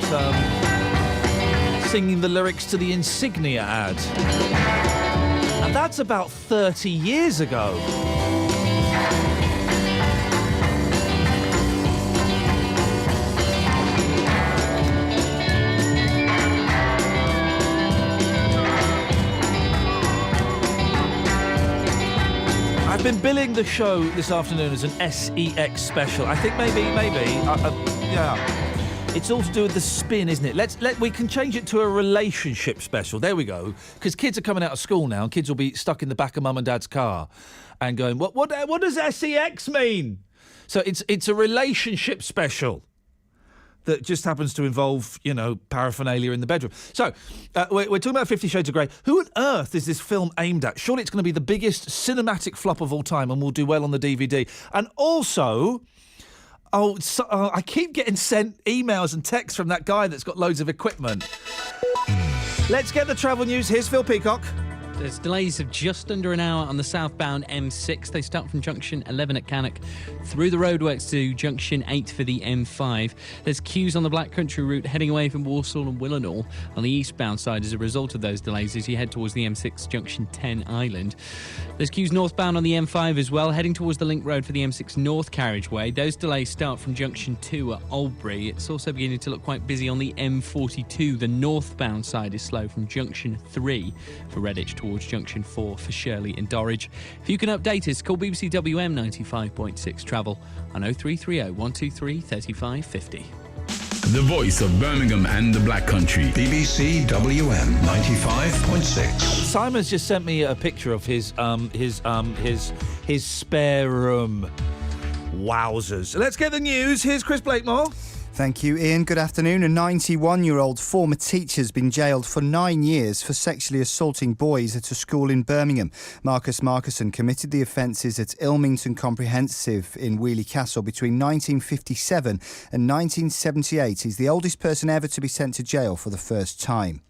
singing the lyrics to the Insignia ad. And that's about 30 years ago. I've been billing the show this afternoon as an SEX special. I think maybe, yeah. It's all to do with the spin, isn't it? We can change it to a relationship special. There we go. Because kids are coming out of school now, and kids will be stuck in the back of mum and dad's car, and going, "What does SEX mean?" So it's a relationship special that just happens to involve, paraphernalia in the bedroom. So, we're talking about 50 Shades of Grey. Who on earth is this film aimed at? Surely it's going to be the biggest cinematic flop of all time and will do well on the DVD. And also, I keep getting sent emails and texts from that guy that's got loads of equipment. Let's get the travel news. Here's Phil Peacock. There's delays of just under an hour on the southbound M6. They start from junction 11 at Cannock, through the roadworks to junction 8 for the M5. There's queues on the Black Country route heading away from Walsall and Willenhall on the eastbound side as a result of those delays as you head towards the M6 junction 10 Island. There's queues northbound on the M5 as well, heading towards the link road for the M6 North carriageway. Those delays start from junction 2 at Albury. It's also beginning to look quite busy on the M42. The northbound side is slow from junction 3 for Redditch towards junction 4 for Shirley and Dorridge. If you can update us, call BBC WM 95.6 Travel on 0330 123 3550. The voice of Birmingham and the Black Country. BBC WM 95.6. Simon's just sent me a picture of his spare room. Wowzers. Let's get the news. Here's Chris Blakemore. Thank you, Ian. Good afternoon. A 91-year-old former teacher has been jailed for 9 years for sexually assaulting boys at a school in Birmingham. Marcus Marcuson committed the offences at Ilmington Comprehensive in Wheely Castle between 1957 and 1978. He's the oldest person ever to be sent to jail for the first time.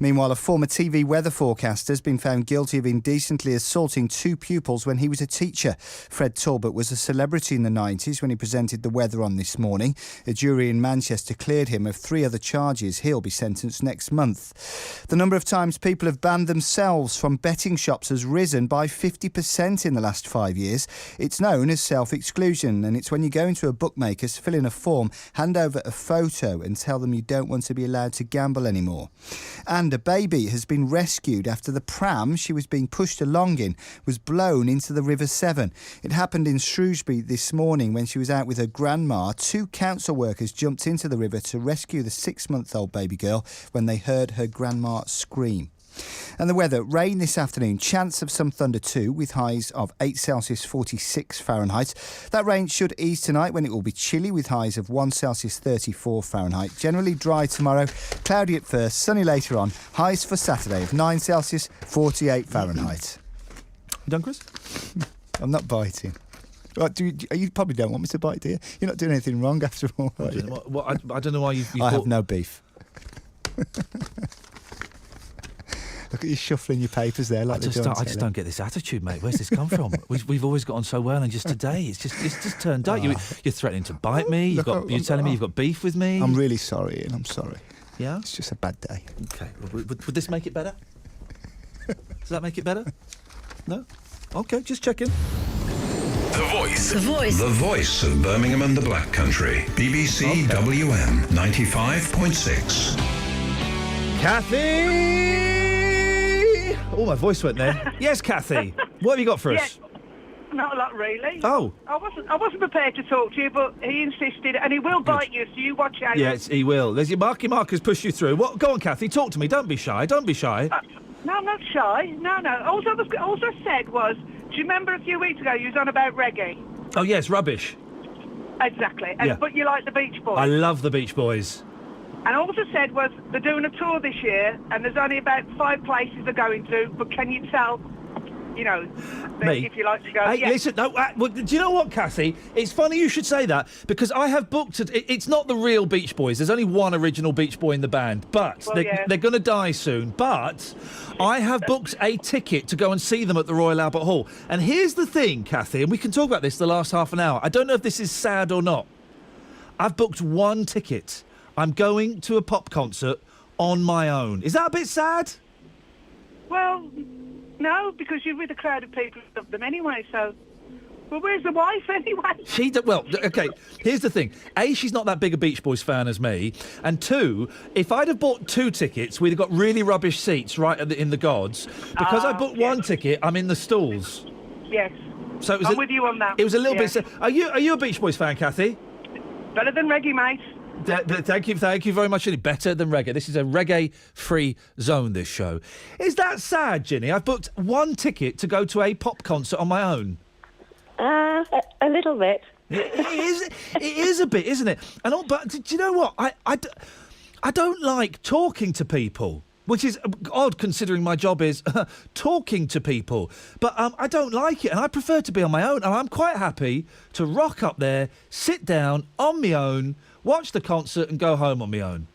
Meanwhile, a former TV weather forecaster has been found guilty of indecently assaulting 2 pupils when he was a teacher. Fred Talbot was a celebrity in the 90s when he presented the weather on This Morning. A jury in Manchester cleared him of 3 other charges. He'll be sentenced next month. The number of times people have banned themselves from betting shops has risen by 50% in the last 5 years. It's known as self-exclusion, and it's when you go into a bookmaker's, fill in a form, hand over a photo and tell them you don't want to be allowed to gamble anymore. And a baby has been rescued after the pram she was being pushed along in was blown into the River Severn. It happened in Shrewsbury this morning when she was out with her grandma. 2 council workers jumped into the river to rescue the 6-month-old baby girl when they heard her grandma scream. And the weather, rain this afternoon, chance of some thunder too, with highs of 8 Celsius 46 Fahrenheit. That rain should ease tonight when it will be chilly with highs of 1 Celsius 34 Fahrenheit. Generally dry tomorrow, cloudy at first, sunny later on. Highs for Saturday of 9 Celsius 48 Fahrenheit. You done, Chris? I'm not biting. Right, you probably don't want me to bite, do you? You're not doing anything wrong after all. I don't know why you I have no beef. Look at you shuffling your papers there. Like I just don't get this attitude, mate. Where's this come from? We've always got on so well, and just today, it's just turned out. You're threatening to bite me. You're telling me you've got beef with me. I'm really sorry, Ian. I'm sorry. Yeah? It's just a bad day. Okay. Would this make it better? Does that make it better? No? Okay, just checking. The voice. The voice. The voice of Birmingham and the Black Country. BBC WM 95.6. Kathy! Oh, my voice went there. Yes, Kathy. What have you got for us? Not a lot, really. Oh. I wasn't prepared to talk to you, but he insisted, and he will bite you, so you watch out. Yes, he will. There's your Marky Markers push you through. Go on, Kathy, talk to me. Don't be shy. Don't be shy. No, I'm not shy. No. All I said was, do you remember a few weeks ago you was on about reggae? Oh, yes, rubbish. Exactly. Yeah. But you like the Beach Boys. I love the Beach Boys. And all I said was, they're doing a tour this year, and there's only about 5 places they're going to, but can you tell, if you like to go? Hey, listen, do you know what, Kathy? It's funny you should say that, because I have booked it's not the real Beach Boys. There's only one original Beach Boy in the band, but they're going to die soon. But I have booked a ticket to go and see them at the Royal Albert Hall. And here's the thing, Kathy, and we can talk about this the last half an hour. I don't know if this is sad or not. I've booked one ticket. I'm going to a pop concert on my own. Is that a bit sad? Well, no, because you're with a crowd of people who love them anyway, so... Well, where's the wife anyway? Well, OK, here's the thing. A, she's not that big a Beach Boys fan as me. And two, if I'd have bought 2 tickets, we'd have got really rubbish seats right in the gods. Because I booked one ticket, I'm in the stalls. Yes. So I'm with you on that. It was a little bit... Are you a Beach Boys fan, Kathy? Better than reggae, mate. Thank you very much. Better than reggae. This is a reggae-free zone, this show. Is that sad, Ginny? I've booked one ticket to go to a pop concert on my own. A little bit. It is a bit, isn't it? But do you know what? I don't like talking to people, which is odd considering my job is talking to people. But I don't like it, and I prefer to be on my own. And I'm quite happy to rock up there, sit down on my own, watch the concert, and go home on my own.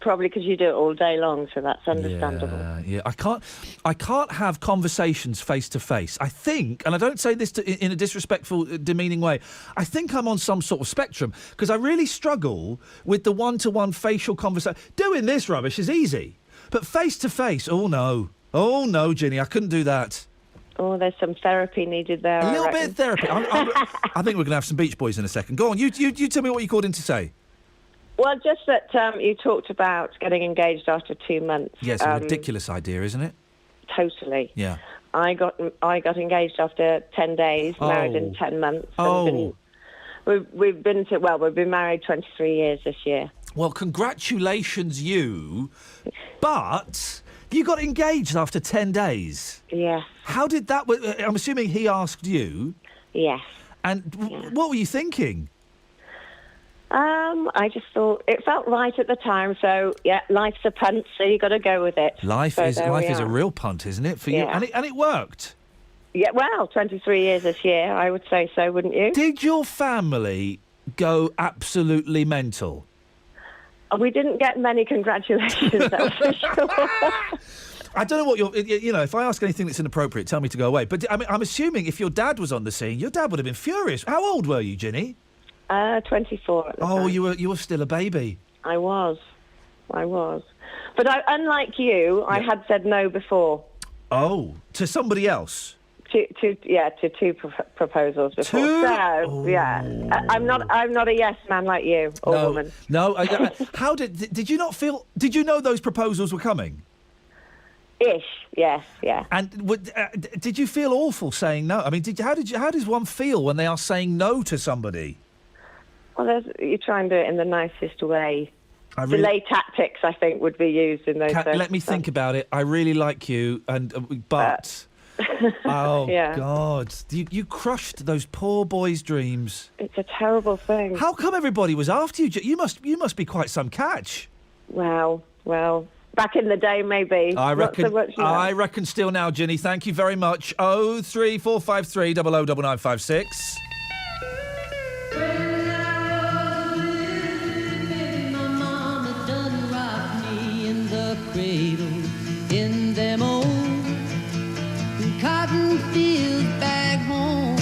Probably because you do it all day long, so that's understandable. Yeah. I can't have conversations face to face. I think, and I don't say this in a disrespectful, demeaning way, I think I'm on some sort of spectrum because I really struggle with the one-to-one facial conversation. Doing this rubbish is easy, but face to face, oh no, Ginny, I couldn't do that. Oh, there's some therapy needed there. A little bit of therapy. I think we're going to have some Beach Boys in a second. Go on, you tell me what you called in to say. Well, just that you talked about getting engaged after 2 months. Yes, a ridiculous idea, isn't it? Totally. Yeah. I got engaged after 10 days, married in 10 months. We've been married 23 years this year. Well, congratulations, you. But you got engaged after 10 days. Yes. How did that... I'm assuming he asked you. Yes. And what were you thinking? I just thought it felt right at the time. So yeah, life's a punt, so you got to go with it. Life is a real punt, isn't it, for you? And it worked. Yeah, well, 23 years this year, I would say so, wouldn't you? Did your family go absolutely mental? We didn't get many congratulations, that's for sure. I don't know what if I ask anything that's inappropriate, tell me to go away. But I'm assuming if your dad was on the scene, your dad would have been furious. How old were you, Ginny? 24 at the time. You were still a baby. I was. But unlike you, I had said no before. Oh, to somebody else? To 2 proposals before. 2? So, yeah. I'm not a yes man like you, or woman. No. How did you not feel... Did you know those proposals were coming? Ish, yes, yeah. And did you feel awful saying no? I mean, how does one feel when they are saying no to somebody? Well, you try and do it in the nicest way. Delay tactics, I think, would be used in those circumstances. Let me think about it. I really like you, but... oh, yeah. God. You crushed those poor boys' dreams. It's a terrible thing. How come everybody was after you? You must be quite some catch. Well, back in the day, maybe. Not so much now. I reckon still now, Ginny. Thank you very much. 03453 009956. In them old cotton fields back home.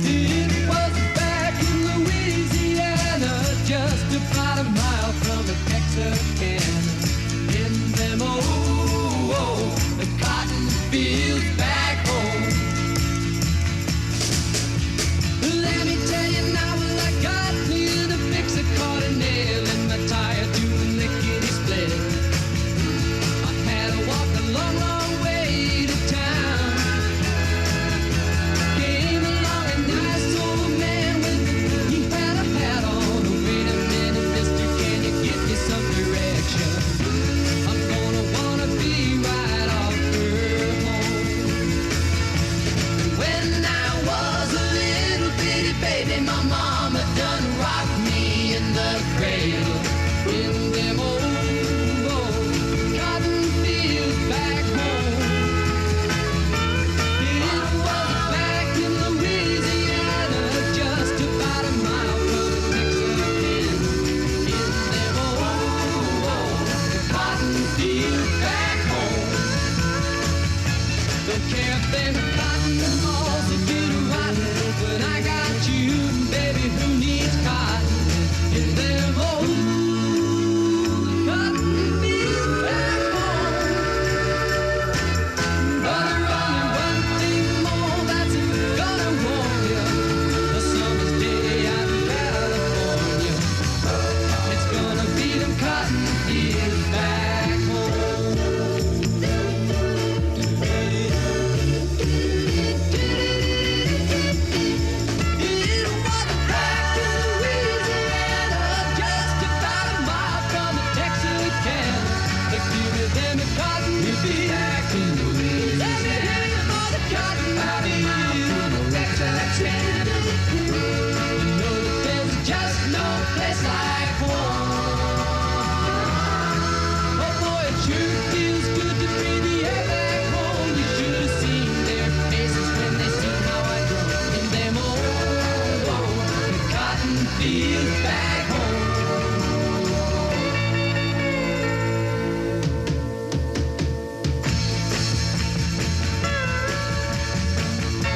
It was back in Louisiana, just about a mile from the Texarkana. In them old cotton fields back home.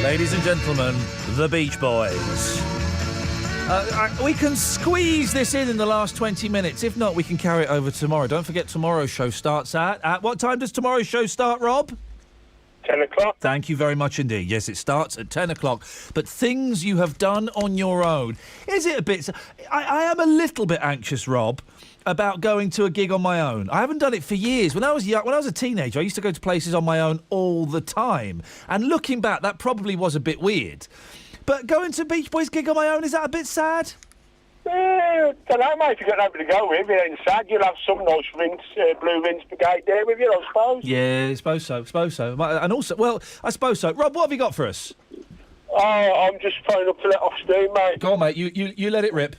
Ladies and gentlemen, the Beach Boys. We can squeeze this in the last 20 minutes. If not, we can carry it over tomorrow. Don't forget, tomorrow's show starts at what time does tomorrow's show start, Rob? 10 o'clock. Thank you very much indeed. Yes, it starts at 10 o'clock. But things you have done on your own. Is it a bit... I am a little bit anxious, Rob, about going to a gig on my own. I haven't done it for years. When I was young, when I was a teenager, I used to go to places on my own all the time. And looking back, that probably was a bit weird. But going to a Beach Boys gig on my own, is that a bit sad? Don't know, mate. If you've got nobody to go with, it ain't sad. You'll have some nice Blue Rinse Brigade there with you, I suppose. Yeah, I suppose so. And also, well, I suppose so. Rob, what have you got for us? Oh, I'm just phoning up to let off steam, mate. Go on, mate. You let it rip.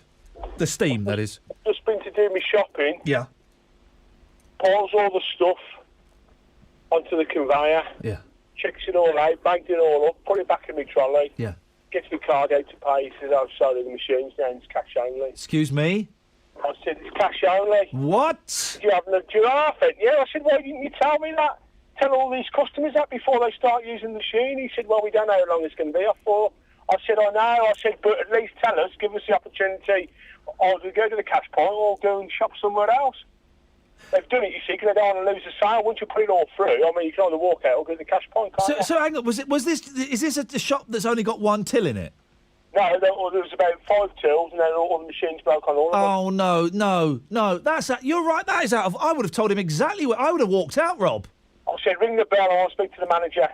The steam, that is. Just been to do my shopping. Yeah. Pours all the stuff onto the conveyor. Yeah. Checks it all out, bagged it all up, put it back in my trolley. Yeah. Gets my card out to pay. He says, "I'm sorry, the machine's down. It's cash only." Excuse me? I said, "It's cash only." What? Do you have a giraffe? Yeah. I said, "Why didn't you tell me that? Tell all these customers that before they start using the machine." He said, "Well, we don't know how long it's going to be off for." I said, "I know." I said, "But at least tell us, give us the opportunity. Either go to the cash point or go and shop somewhere else." They've done it, you see, because they don't want to lose a sale. Once you put it all through, I mean, you can either walk out or go to the cash point, can't you? So hang on, is this a shop that's only got one till in it? No, there was about 5 tills, and then all the machines broke on all of them. Oh, no. You're right, that is out of... I would have told him exactly what... I would have walked out, Rob. I said, "Ring the bell, I'll speak to the manager."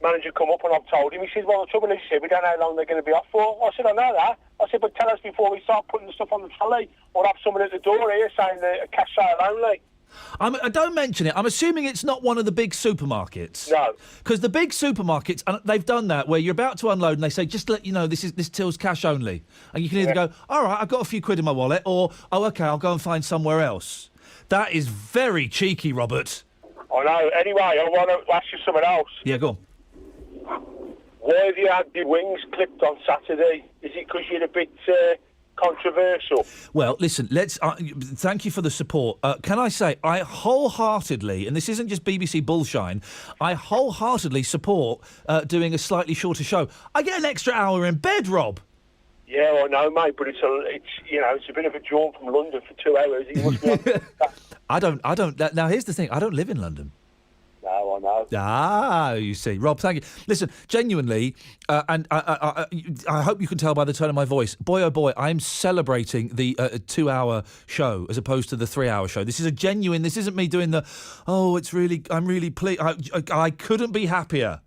Manager come up and I've told him. He said, "Well, the trouble is," he said, "we don't know how long they're going to be off for." I said, "I know that." I said, "But tell us before we start putting the stuff on the trolley, or have someone at the door here saying a cash sale only." I don't mention it. I'm assuming it's not one of the big supermarkets. No. Because the big supermarkets, and they've done that, where you're about to unload and they say, "Just to let you know, this till's cash only." And you can either go, "All right, I've got a few quid in my wallet," or, "Oh, OK, I'll go and find somewhere else." That is very cheeky, Robert. I know. Anyway, I want to ask you something else. Yeah, go on. Why have you had your wings clipped on Saturday? Is it because you're a bit controversial? Well, listen, thank you for the support. Can I say, I wholeheartedly, and this isn't just BBC bullshine, I wholeheartedly support doing a slightly shorter show. I get an extra hour in bed, Rob. Yeah, I know, mate, but it's a bit of a jaunt from London for 2 hours. You must be on I don't. Now, here's the thing. I don't live in London. No, I know. Ah, you see. Rob, thank you. Listen, genuinely, and I hope you can tell by the tone of my voice, boy, oh boy, I'm celebrating the 2-hour show as opposed to the 3-hour show. This is a genuine, this isn't me doing I'm really pleased. I couldn't be happier.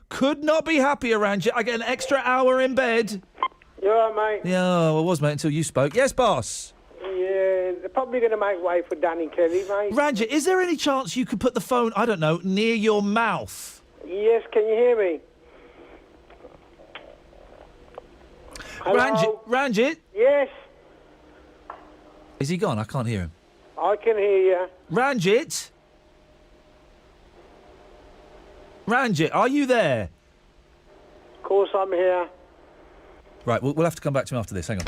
Could not be happier, Ranjit. I get an extra hour in bed. You all right, mate? Yeah, I was, mate, until you spoke. Yes, boss? Yeah, they're probably going to make way for Danny Kelly, mate. Ranjit, is there any chance you could put the phone, I don't know, near your mouth? Yes, can you hear me? Hello? Ranjit? Yes. Is he gone? I can't hear him. I can hear you. Ranjit? Ranjit, are you there? Of course I'm here. Right, we'll have to come back to him after this. Hang on.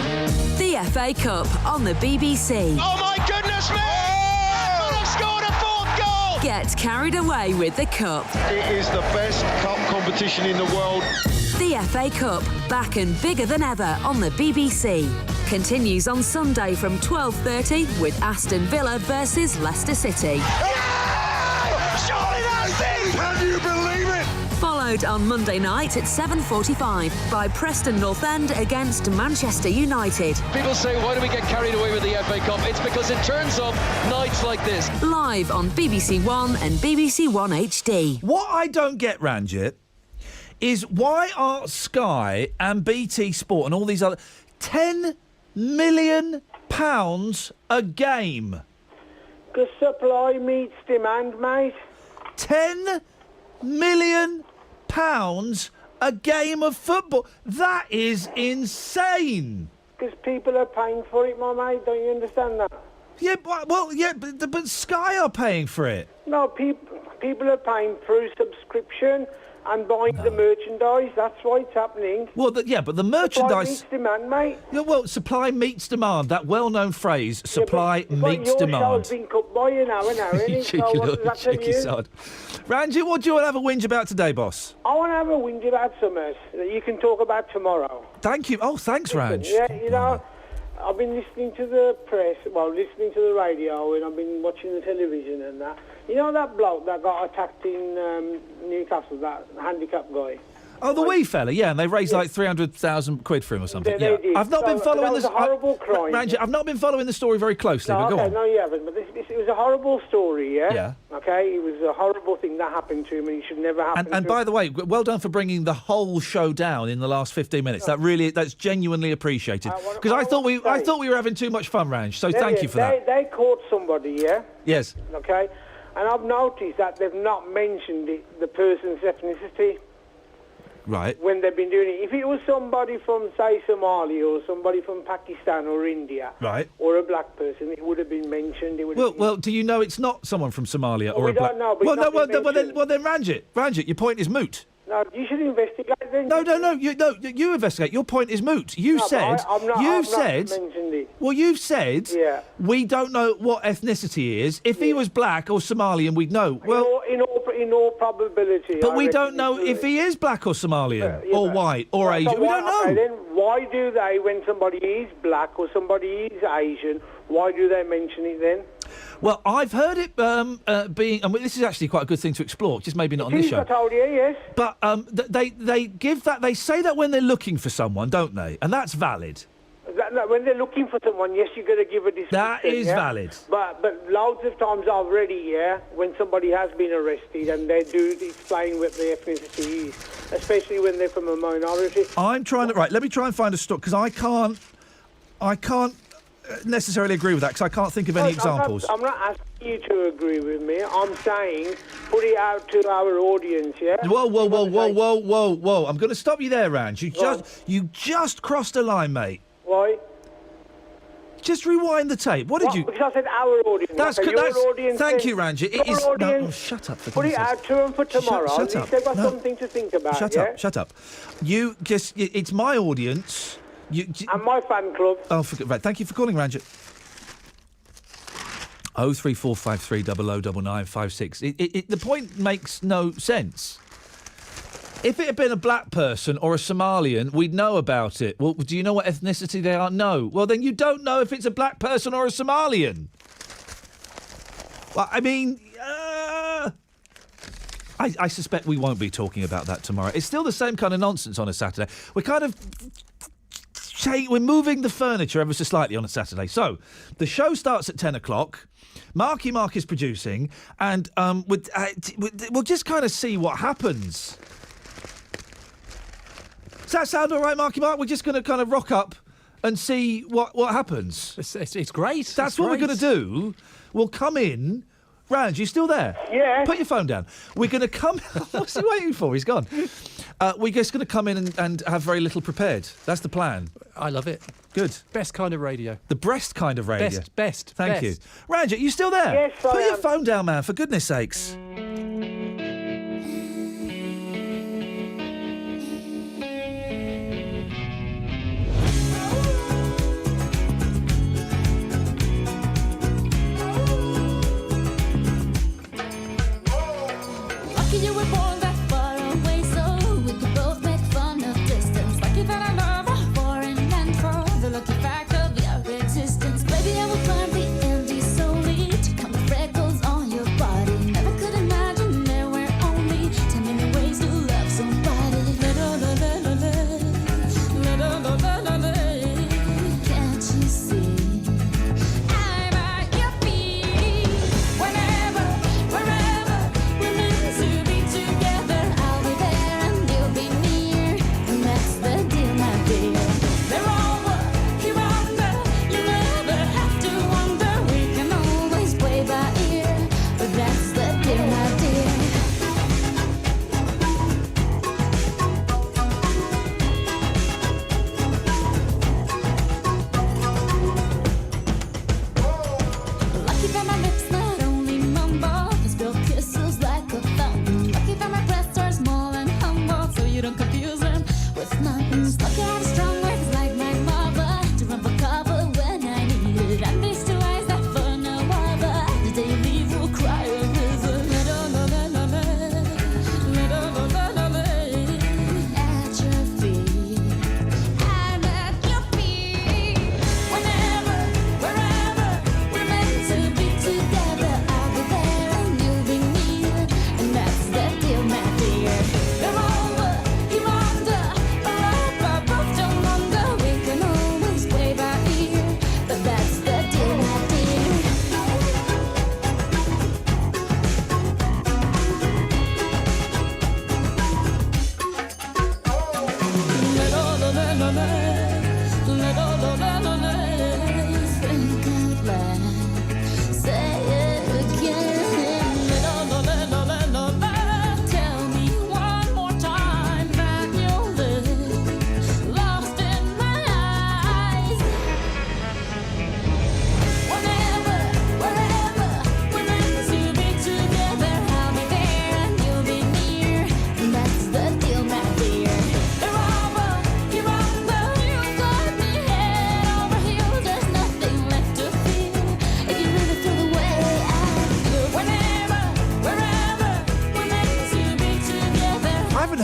The FA Cup on the BBC. Oh, my goodness me! Liverpool have scored a 4th goal! Get carried away with the Cup. It is the best cup competition in the world. The FA Cup, back and bigger than ever on the BBC. Continues on Sunday from 12:30 with Aston Villa versus Leicester City. Yeah! Surely that's it! Can you believe it? Followed on Monday night at 7:45 by Preston North End against Manchester United. People say, why do we get carried away with the FA Cup? It's because it turns up nights like this. Live on BBC One and BBC One HD. What I don't get, Ranjit, is why are Sky and BT Sport and all these other... £10 million a game? Because supply meets demand, mate. £10 million a game of football? That is insane. Because people are paying for it, my mate. Don't you understand that? Yeah, but Sky are paying for it. No, people are paying through subscription. and buying the merchandise. That's why it's happening. Well, but the Supply merchandise... meets demand, mate. Yeah, well, supply meets demand. That well-known phrase, supply Yeah, but meets your demand. show's been cut by you now, innit? You cheeky So what little does that tell cheeky you? sod. Ranjit, what do you want to have a whinge about today, boss? I want to have a whinge about something that you can talk about tomorrow. Thank you. Oh, thanks, Ranj. Yeah, you know, I've been listening to the press, listening to the radio, and I've been watching the television and that. You know that bloke that got attacked in Newcastle, that handicapped guy? Oh, the wee fella, yeah, and they raised like 300,000 quid for him or something. They did. I've not been following that was this. a horrible crime. Ranjit, I've not been following the story very closely, but go on. No, you haven't. But it was a horrible story, yeah? Yeah. Okay, it was a horrible thing that happened to him, and it should never happen to And him. by the way, well done for bringing the whole show down in the last 15 minutes. That's genuinely appreciated. Because I thought we were having too much fun, Ranj. So thank you for that. They caught somebody, yeah? Yes. Okay, and I've noticed that they've not mentioned the person's ethnicity. Right. When they've been doing it. If it was somebody from, say, Somalia or somebody from Pakistan or India, Right. or a black person, it would have been mentioned. It would have Well, do you know it's not someone from Somalia or we a black... don't know, but it's not been well, then Ranjit, your point is moot. No, you should investigate then. No, you investigate. Your point is moot. You No, but said... I've not mentioned it. Well, you've said... Yeah. We don't know what ethnicity he is. If he was black or Somalian, we'd know. Well... In all probability. But I we reckon don't know it's if he is black or Somalian, Yeah, or but- white, or Right, so Asian. We don't know. Okay, then why do they, when somebody is black or somebody is Asian, why do they mention it then? Well, I've heard it being... And this is actually quite a good thing to explore, just maybe not on this show. I told you, yes. But they give that... They say that when they're looking for someone, don't they? And that's valid. When they're looking for someone, yes, you've got to give a description. That is valid. But loads of times already, when somebody has been arrested and they do explain what their ethnicity is, especially when they're from a minority. I'm trying to... Right, let me try and find a story, because I can't necessarily agree with that, because I can't think of any examples. I'm not asking you to agree with me. I'm saying put it out to our audience, yeah? Whoa. I'm going to stop you there, Ranj. You just crossed a line, mate. Why? Just rewind the tape. What did you... Because I said our audience. That's okay, good. your audience. Thank you, Ranjit. It is... No, shut up. Put it out to them for tomorrow. Shut At least up. they've got No. something to think about, Shut up. You just... It's my audience. And my fan club. Oh, right. Thank you for calling, Ranjit. 03453 009956. The point makes no sense. If it had been a black person or a Somalian, we'd know about it. Well, do you know what ethnicity they are? No. Well, then you don't know if it's a black person or a Somalian. Well, I mean, I suspect we won't be talking about that tomorrow. It's still the same kind of nonsense on a Saturday. We're moving the furniture ever so slightly on a Saturday. So, the show starts at 10 o'clock. Marky Mark is producing, and we'll just kind of see what happens. Does that sound all right, Marky Mark? We're just going to kind of rock up and see what happens. It's great. That's what we're going to do. We'll come in. Ranj, you still there? Yeah. Put your phone down. We're going to come... What's he waiting for? He's gone. We're just going to come in and have very little prepared. That's the plan. I love it. Good. Best kind of radio. The breast kind of radio. Best. Thank best. you. Ranjit, you still there? Yes, I Put your am. phone down, man, for goodness sakes. Lucky you were born that far away, so we could both make fun of distance. Lucky that I love a foreign land for the lucky fact of your existence. Baby, I will climb the Andes solely to count the freckles on your body. Never could imagine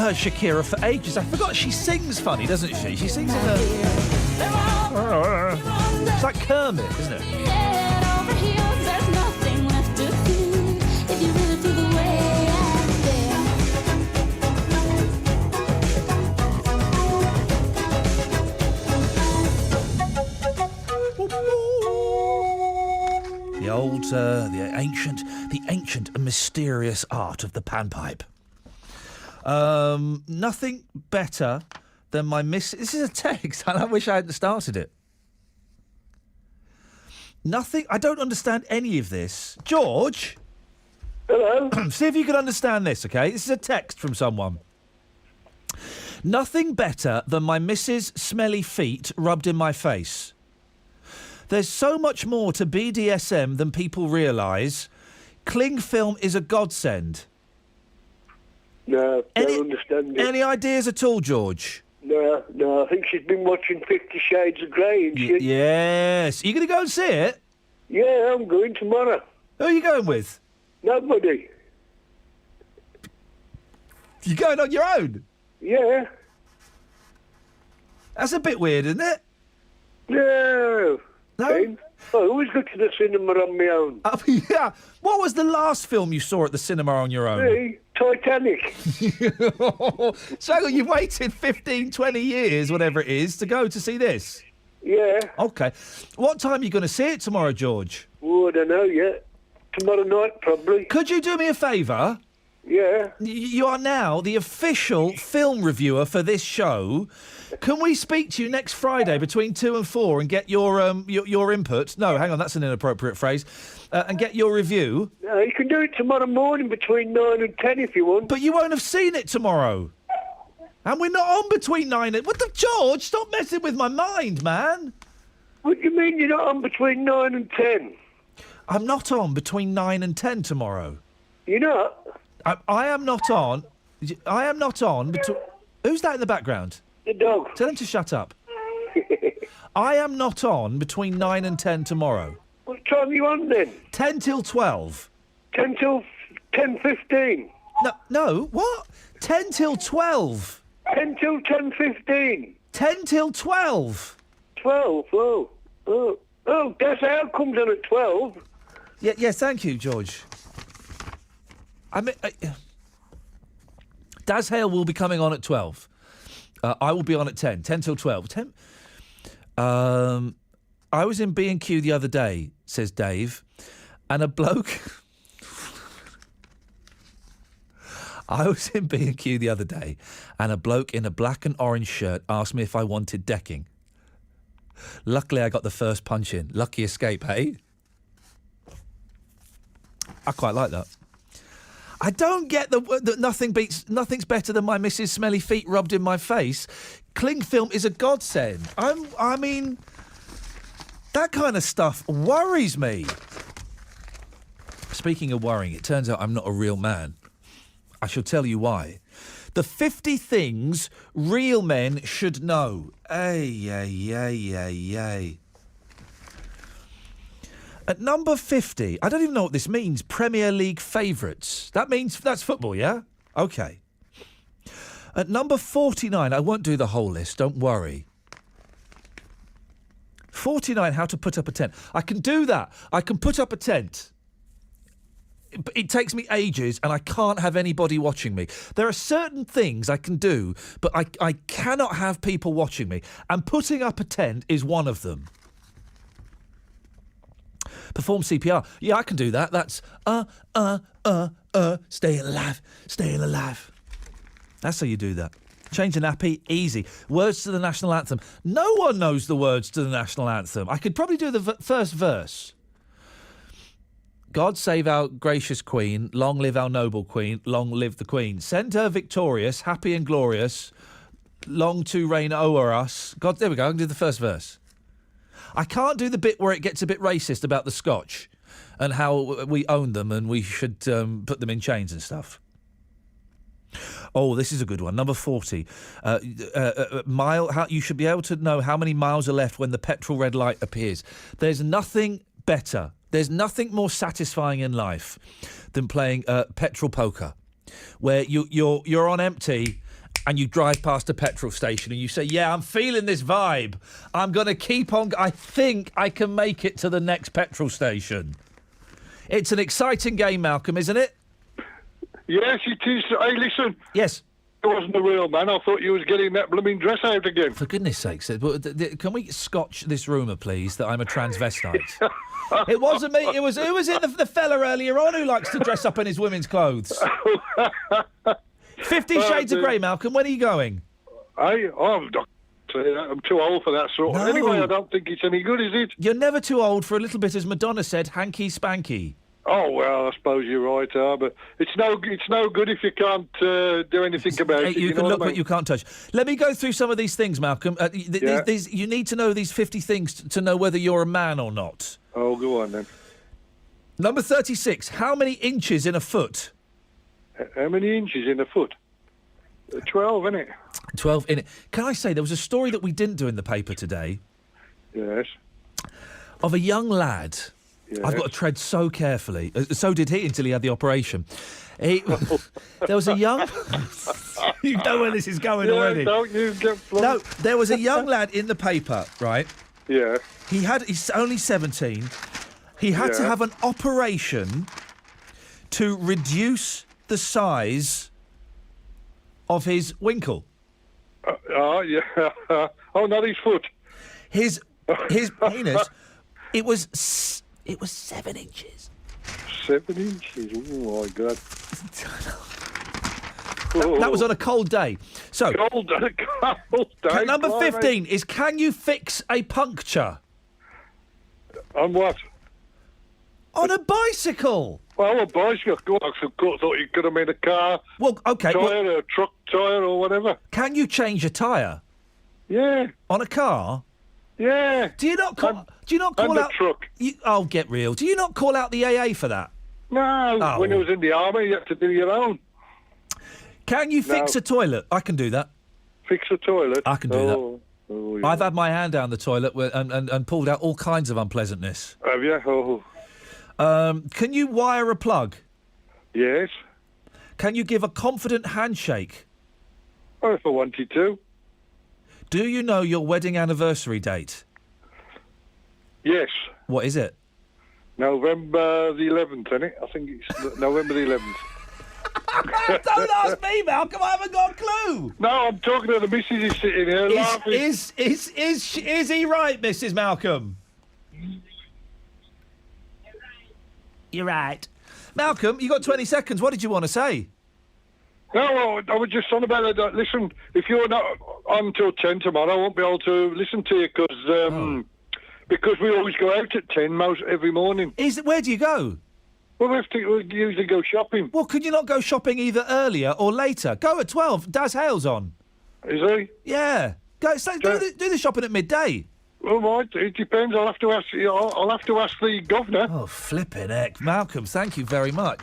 heard Shakira for ages. I forgot she sings funny, doesn't she? She sings in a... It's like Kermit, isn't it? Head over heels, there's nothing left to fear if you really feel the way The ancient and mysterious art of the panpipe. Nothing better than my miss. This is a text, and I wish I hadn't started it. Nothing. I don't understand any of this. George? Hello? See if you can understand this, okay? This is a text from someone. Nothing better than my missus' smelly feet rubbed in my face. There's so much more to BDSM than people realise. Cling film is a godsend. No, don't understand it. Any ideas at all, George? No, I think she's been watching 50 Shades of Grey, isn't she? Yes. Are you going to go and see it? Yeah, I'm going tomorrow. Who are you going with? Nobody. You going on your own? Yeah. That's a bit weird, isn't it? No. No? I always go to the cinema on my own. Yeah. What was the last film you saw at the cinema on your own? Me? Titanic. So you've waited 15, 20 years, whatever it is, to go to see this? Yeah. OK. What time are you going to see it tomorrow, George? Oh, I don't know yet. Tomorrow night, probably. Could you do me a favour? Yeah. You are now the official film reviewer for this show. Can we speak to you next Friday between 2 and 4 and get your input? No, hang on, that's an inappropriate phrase. And get your review. No, you can do it tomorrow morning between 9 and 10 if you want. But you won't have seen it tomorrow. And we're not on between 9 and... What the... George, stop messing with my mind, man. What do you mean you're not on between 9 and 10? I'm not on between 9 and 10 tomorrow. You're not? I am not on... I am not on... Who's that in the background? The dog. Tell him to shut up. I am not on between 9 and 10 tomorrow. What time are you on then? 10 till 12. 10 till 10:15. No, what? 10 till 12. 10 till 10:15. 10 till 12. 12, oh, that's how comes on at 12. Yeah, thank you, George. I mean, Daz Hale will be coming on at 12. I will be on at 10 till 12. 10. I was in B&Q the other day, says Dave, and a bloke... I was in B&Q the other day, and a bloke in a black and orange shirt asked me if I wanted decking. Luckily, I got the first punch in. Lucky escape, hey? I quite like that. I don't get that nothing's better than my missus' smelly feet rubbed in my face. Cling film is a godsend. I mean, that kind of stuff worries me. Speaking of worrying, it turns out I'm not a real man. I shall tell you why. The 50 things real men should know. Ay. At number 50, I don't even know what this means, Premier League favourites. That's football, yeah? OK. At number 49, I won't do the whole list, don't worry. 49, how to put up a tent. I can do that. I can put up a tent. It takes me ages and I can't have anybody watching me. There are certain things I can do, but I cannot have people watching me. And putting up a tent is one of them. Perform CPR. Yeah, I can do that. That's staying alive. That's how you do that. Change a nappy, easy. Words to the national anthem. No one knows the words to the national anthem. I could probably do the first verse. God save our gracious Queen, long live our noble Queen, long live the Queen. Send her victorious, happy and glorious, long to reign o'er us. God, there we go, I can do the first verse. I can't do the bit where it gets a bit racist about the Scotch and how we own them and we should put them in chains and stuff. Oh, this is a good one. Number 40. You should be able to know how many miles are left when the petrol red light appears. There's nothing better. There's nothing more satisfying in life than playing petrol poker, where you're on empty and you drive past a petrol station and you say, yeah, I'm feeling this vibe. I'm going to keep on. I think I can make it to the next petrol station. It's an exciting game, Malcolm, isn't it? Yes, it is. Hey, listen. Yes. I wasn't a real man. I thought you was getting that blooming dress out again. For goodness sakes, can we scotch this rumour, please, that I'm a transvestite? It wasn't me. It was who was it? The fella earlier on who likes to dress up in his women's clothes. 50 Shades of Grey, Malcolm. When are you going? I'm too old for that sort. No. Anyway, I don't think it's any good, is it? You're never too old for a little bit, as Madonna said, hanky spanky. Oh well, I suppose you're right, but it's no good if you can't do anything about it. You can look, but you can't touch. Let me go through some of these things, Malcolm. These, you need to know these 50 things to know whether you're a man or not. Oh, go on then. Number 36. How many inches in a foot? How many inches in a foot? 12, isn't it? 12 in it. Can I say there was a story that we didn't do in the paper today? Yes. Of a young lad. Yes. I've got to tread so carefully. So did he until he had the operation. There was a young... You know where this is going already. Don't you get... No, there was a young lad in the paper, right? Yeah. He's only 17. He had to have an operation to reduce the size of his winkle. Yeah. Oh, not his foot. His penis. It was 7 inches. 7 inches. Oh my God. That was on a cold day. So cold day. Number 15 is: can you fix a puncture? On what? On a bicycle. Well, a bicycle. I thought you could have made a car. Well, okay. Tyre, a truck tyre, or whatever. Can you change a tyre? Yeah. On a car? Yeah. Do you not call and out a truck? Oh, get real. Do you not call out the AA for that? No. Oh. When I was in the army, you had to do your own. Can you fix a toilet? I can do that. Fix a toilet? I can do that. Oh, yeah. I've had my hand down the toilet and pulled out all kinds of unpleasantness. Have you? Oh. Can you wire a plug? Yes. Can you give a confident handshake? Oh, if I wanted to. Do you know your wedding anniversary date? Yes. What is it? November the 11th, isn't it? I think it's November the 11th. Don't ask me, Malcolm. I haven't got a clue. No, I'm talking to the missus who's sitting here laughing. Is he right, Mrs. Malcolm? You're right. Malcolm, you got 20 seconds. What did you want to say? No, I was just on about that. Listen, if you're not on till 10 tomorrow, I won't be able to listen to you because we always go out at 10 every morning. Where do you go? Well, we usually go shopping. Well, could you not go shopping either earlier or later? Go at 12. Daz Hale's on. Is he? Yeah. Go. Do the shopping at midday. Well, right. It depends. I'll have to ask the governor. Oh, flipping heck. Malcolm, thank you very much.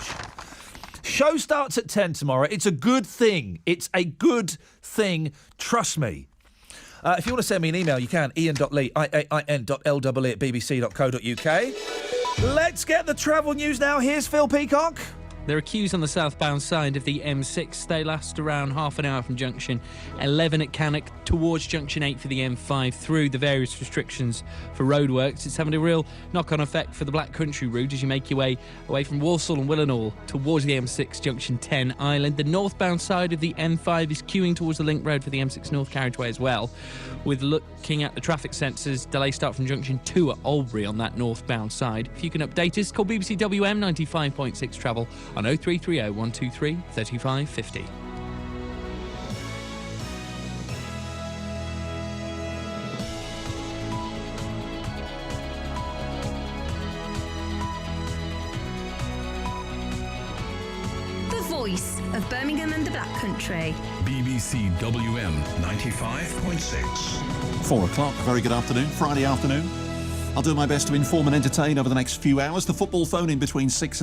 Show starts at 10 tomorrow. It's a good thing. It's a good thing. Trust me. If you want to send me an email, you can. Iain.lee, IAIN.LEE at bbc.co.uk. Let's get the travel news now. Here's Phil Peacock. There are queues on the southbound side of the M6. They last around half an hour from junction 11 at Cannock towards junction 8 for the M5 through the various restrictions for roadworks. It's having a real knock-on effect for the Black Country route as you make your way away from Walsall and Willenhall towards the M6 junction 10 Island. The northbound side of the M5 is queuing towards the link road for the M6 North carriageway as well. With looking at the traffic sensors, delay start from junction 2 at Albury on that northbound side. If you can update us, call BBC WM 95.6 travel on 0330 123 3550. The voice of Birmingham and the Black Country. BBC WM 95.6. 4 o'clock, a very good afternoon, Friday afternoon. I'll do my best to inform and entertain over the next few hours. The football phone in between 6 and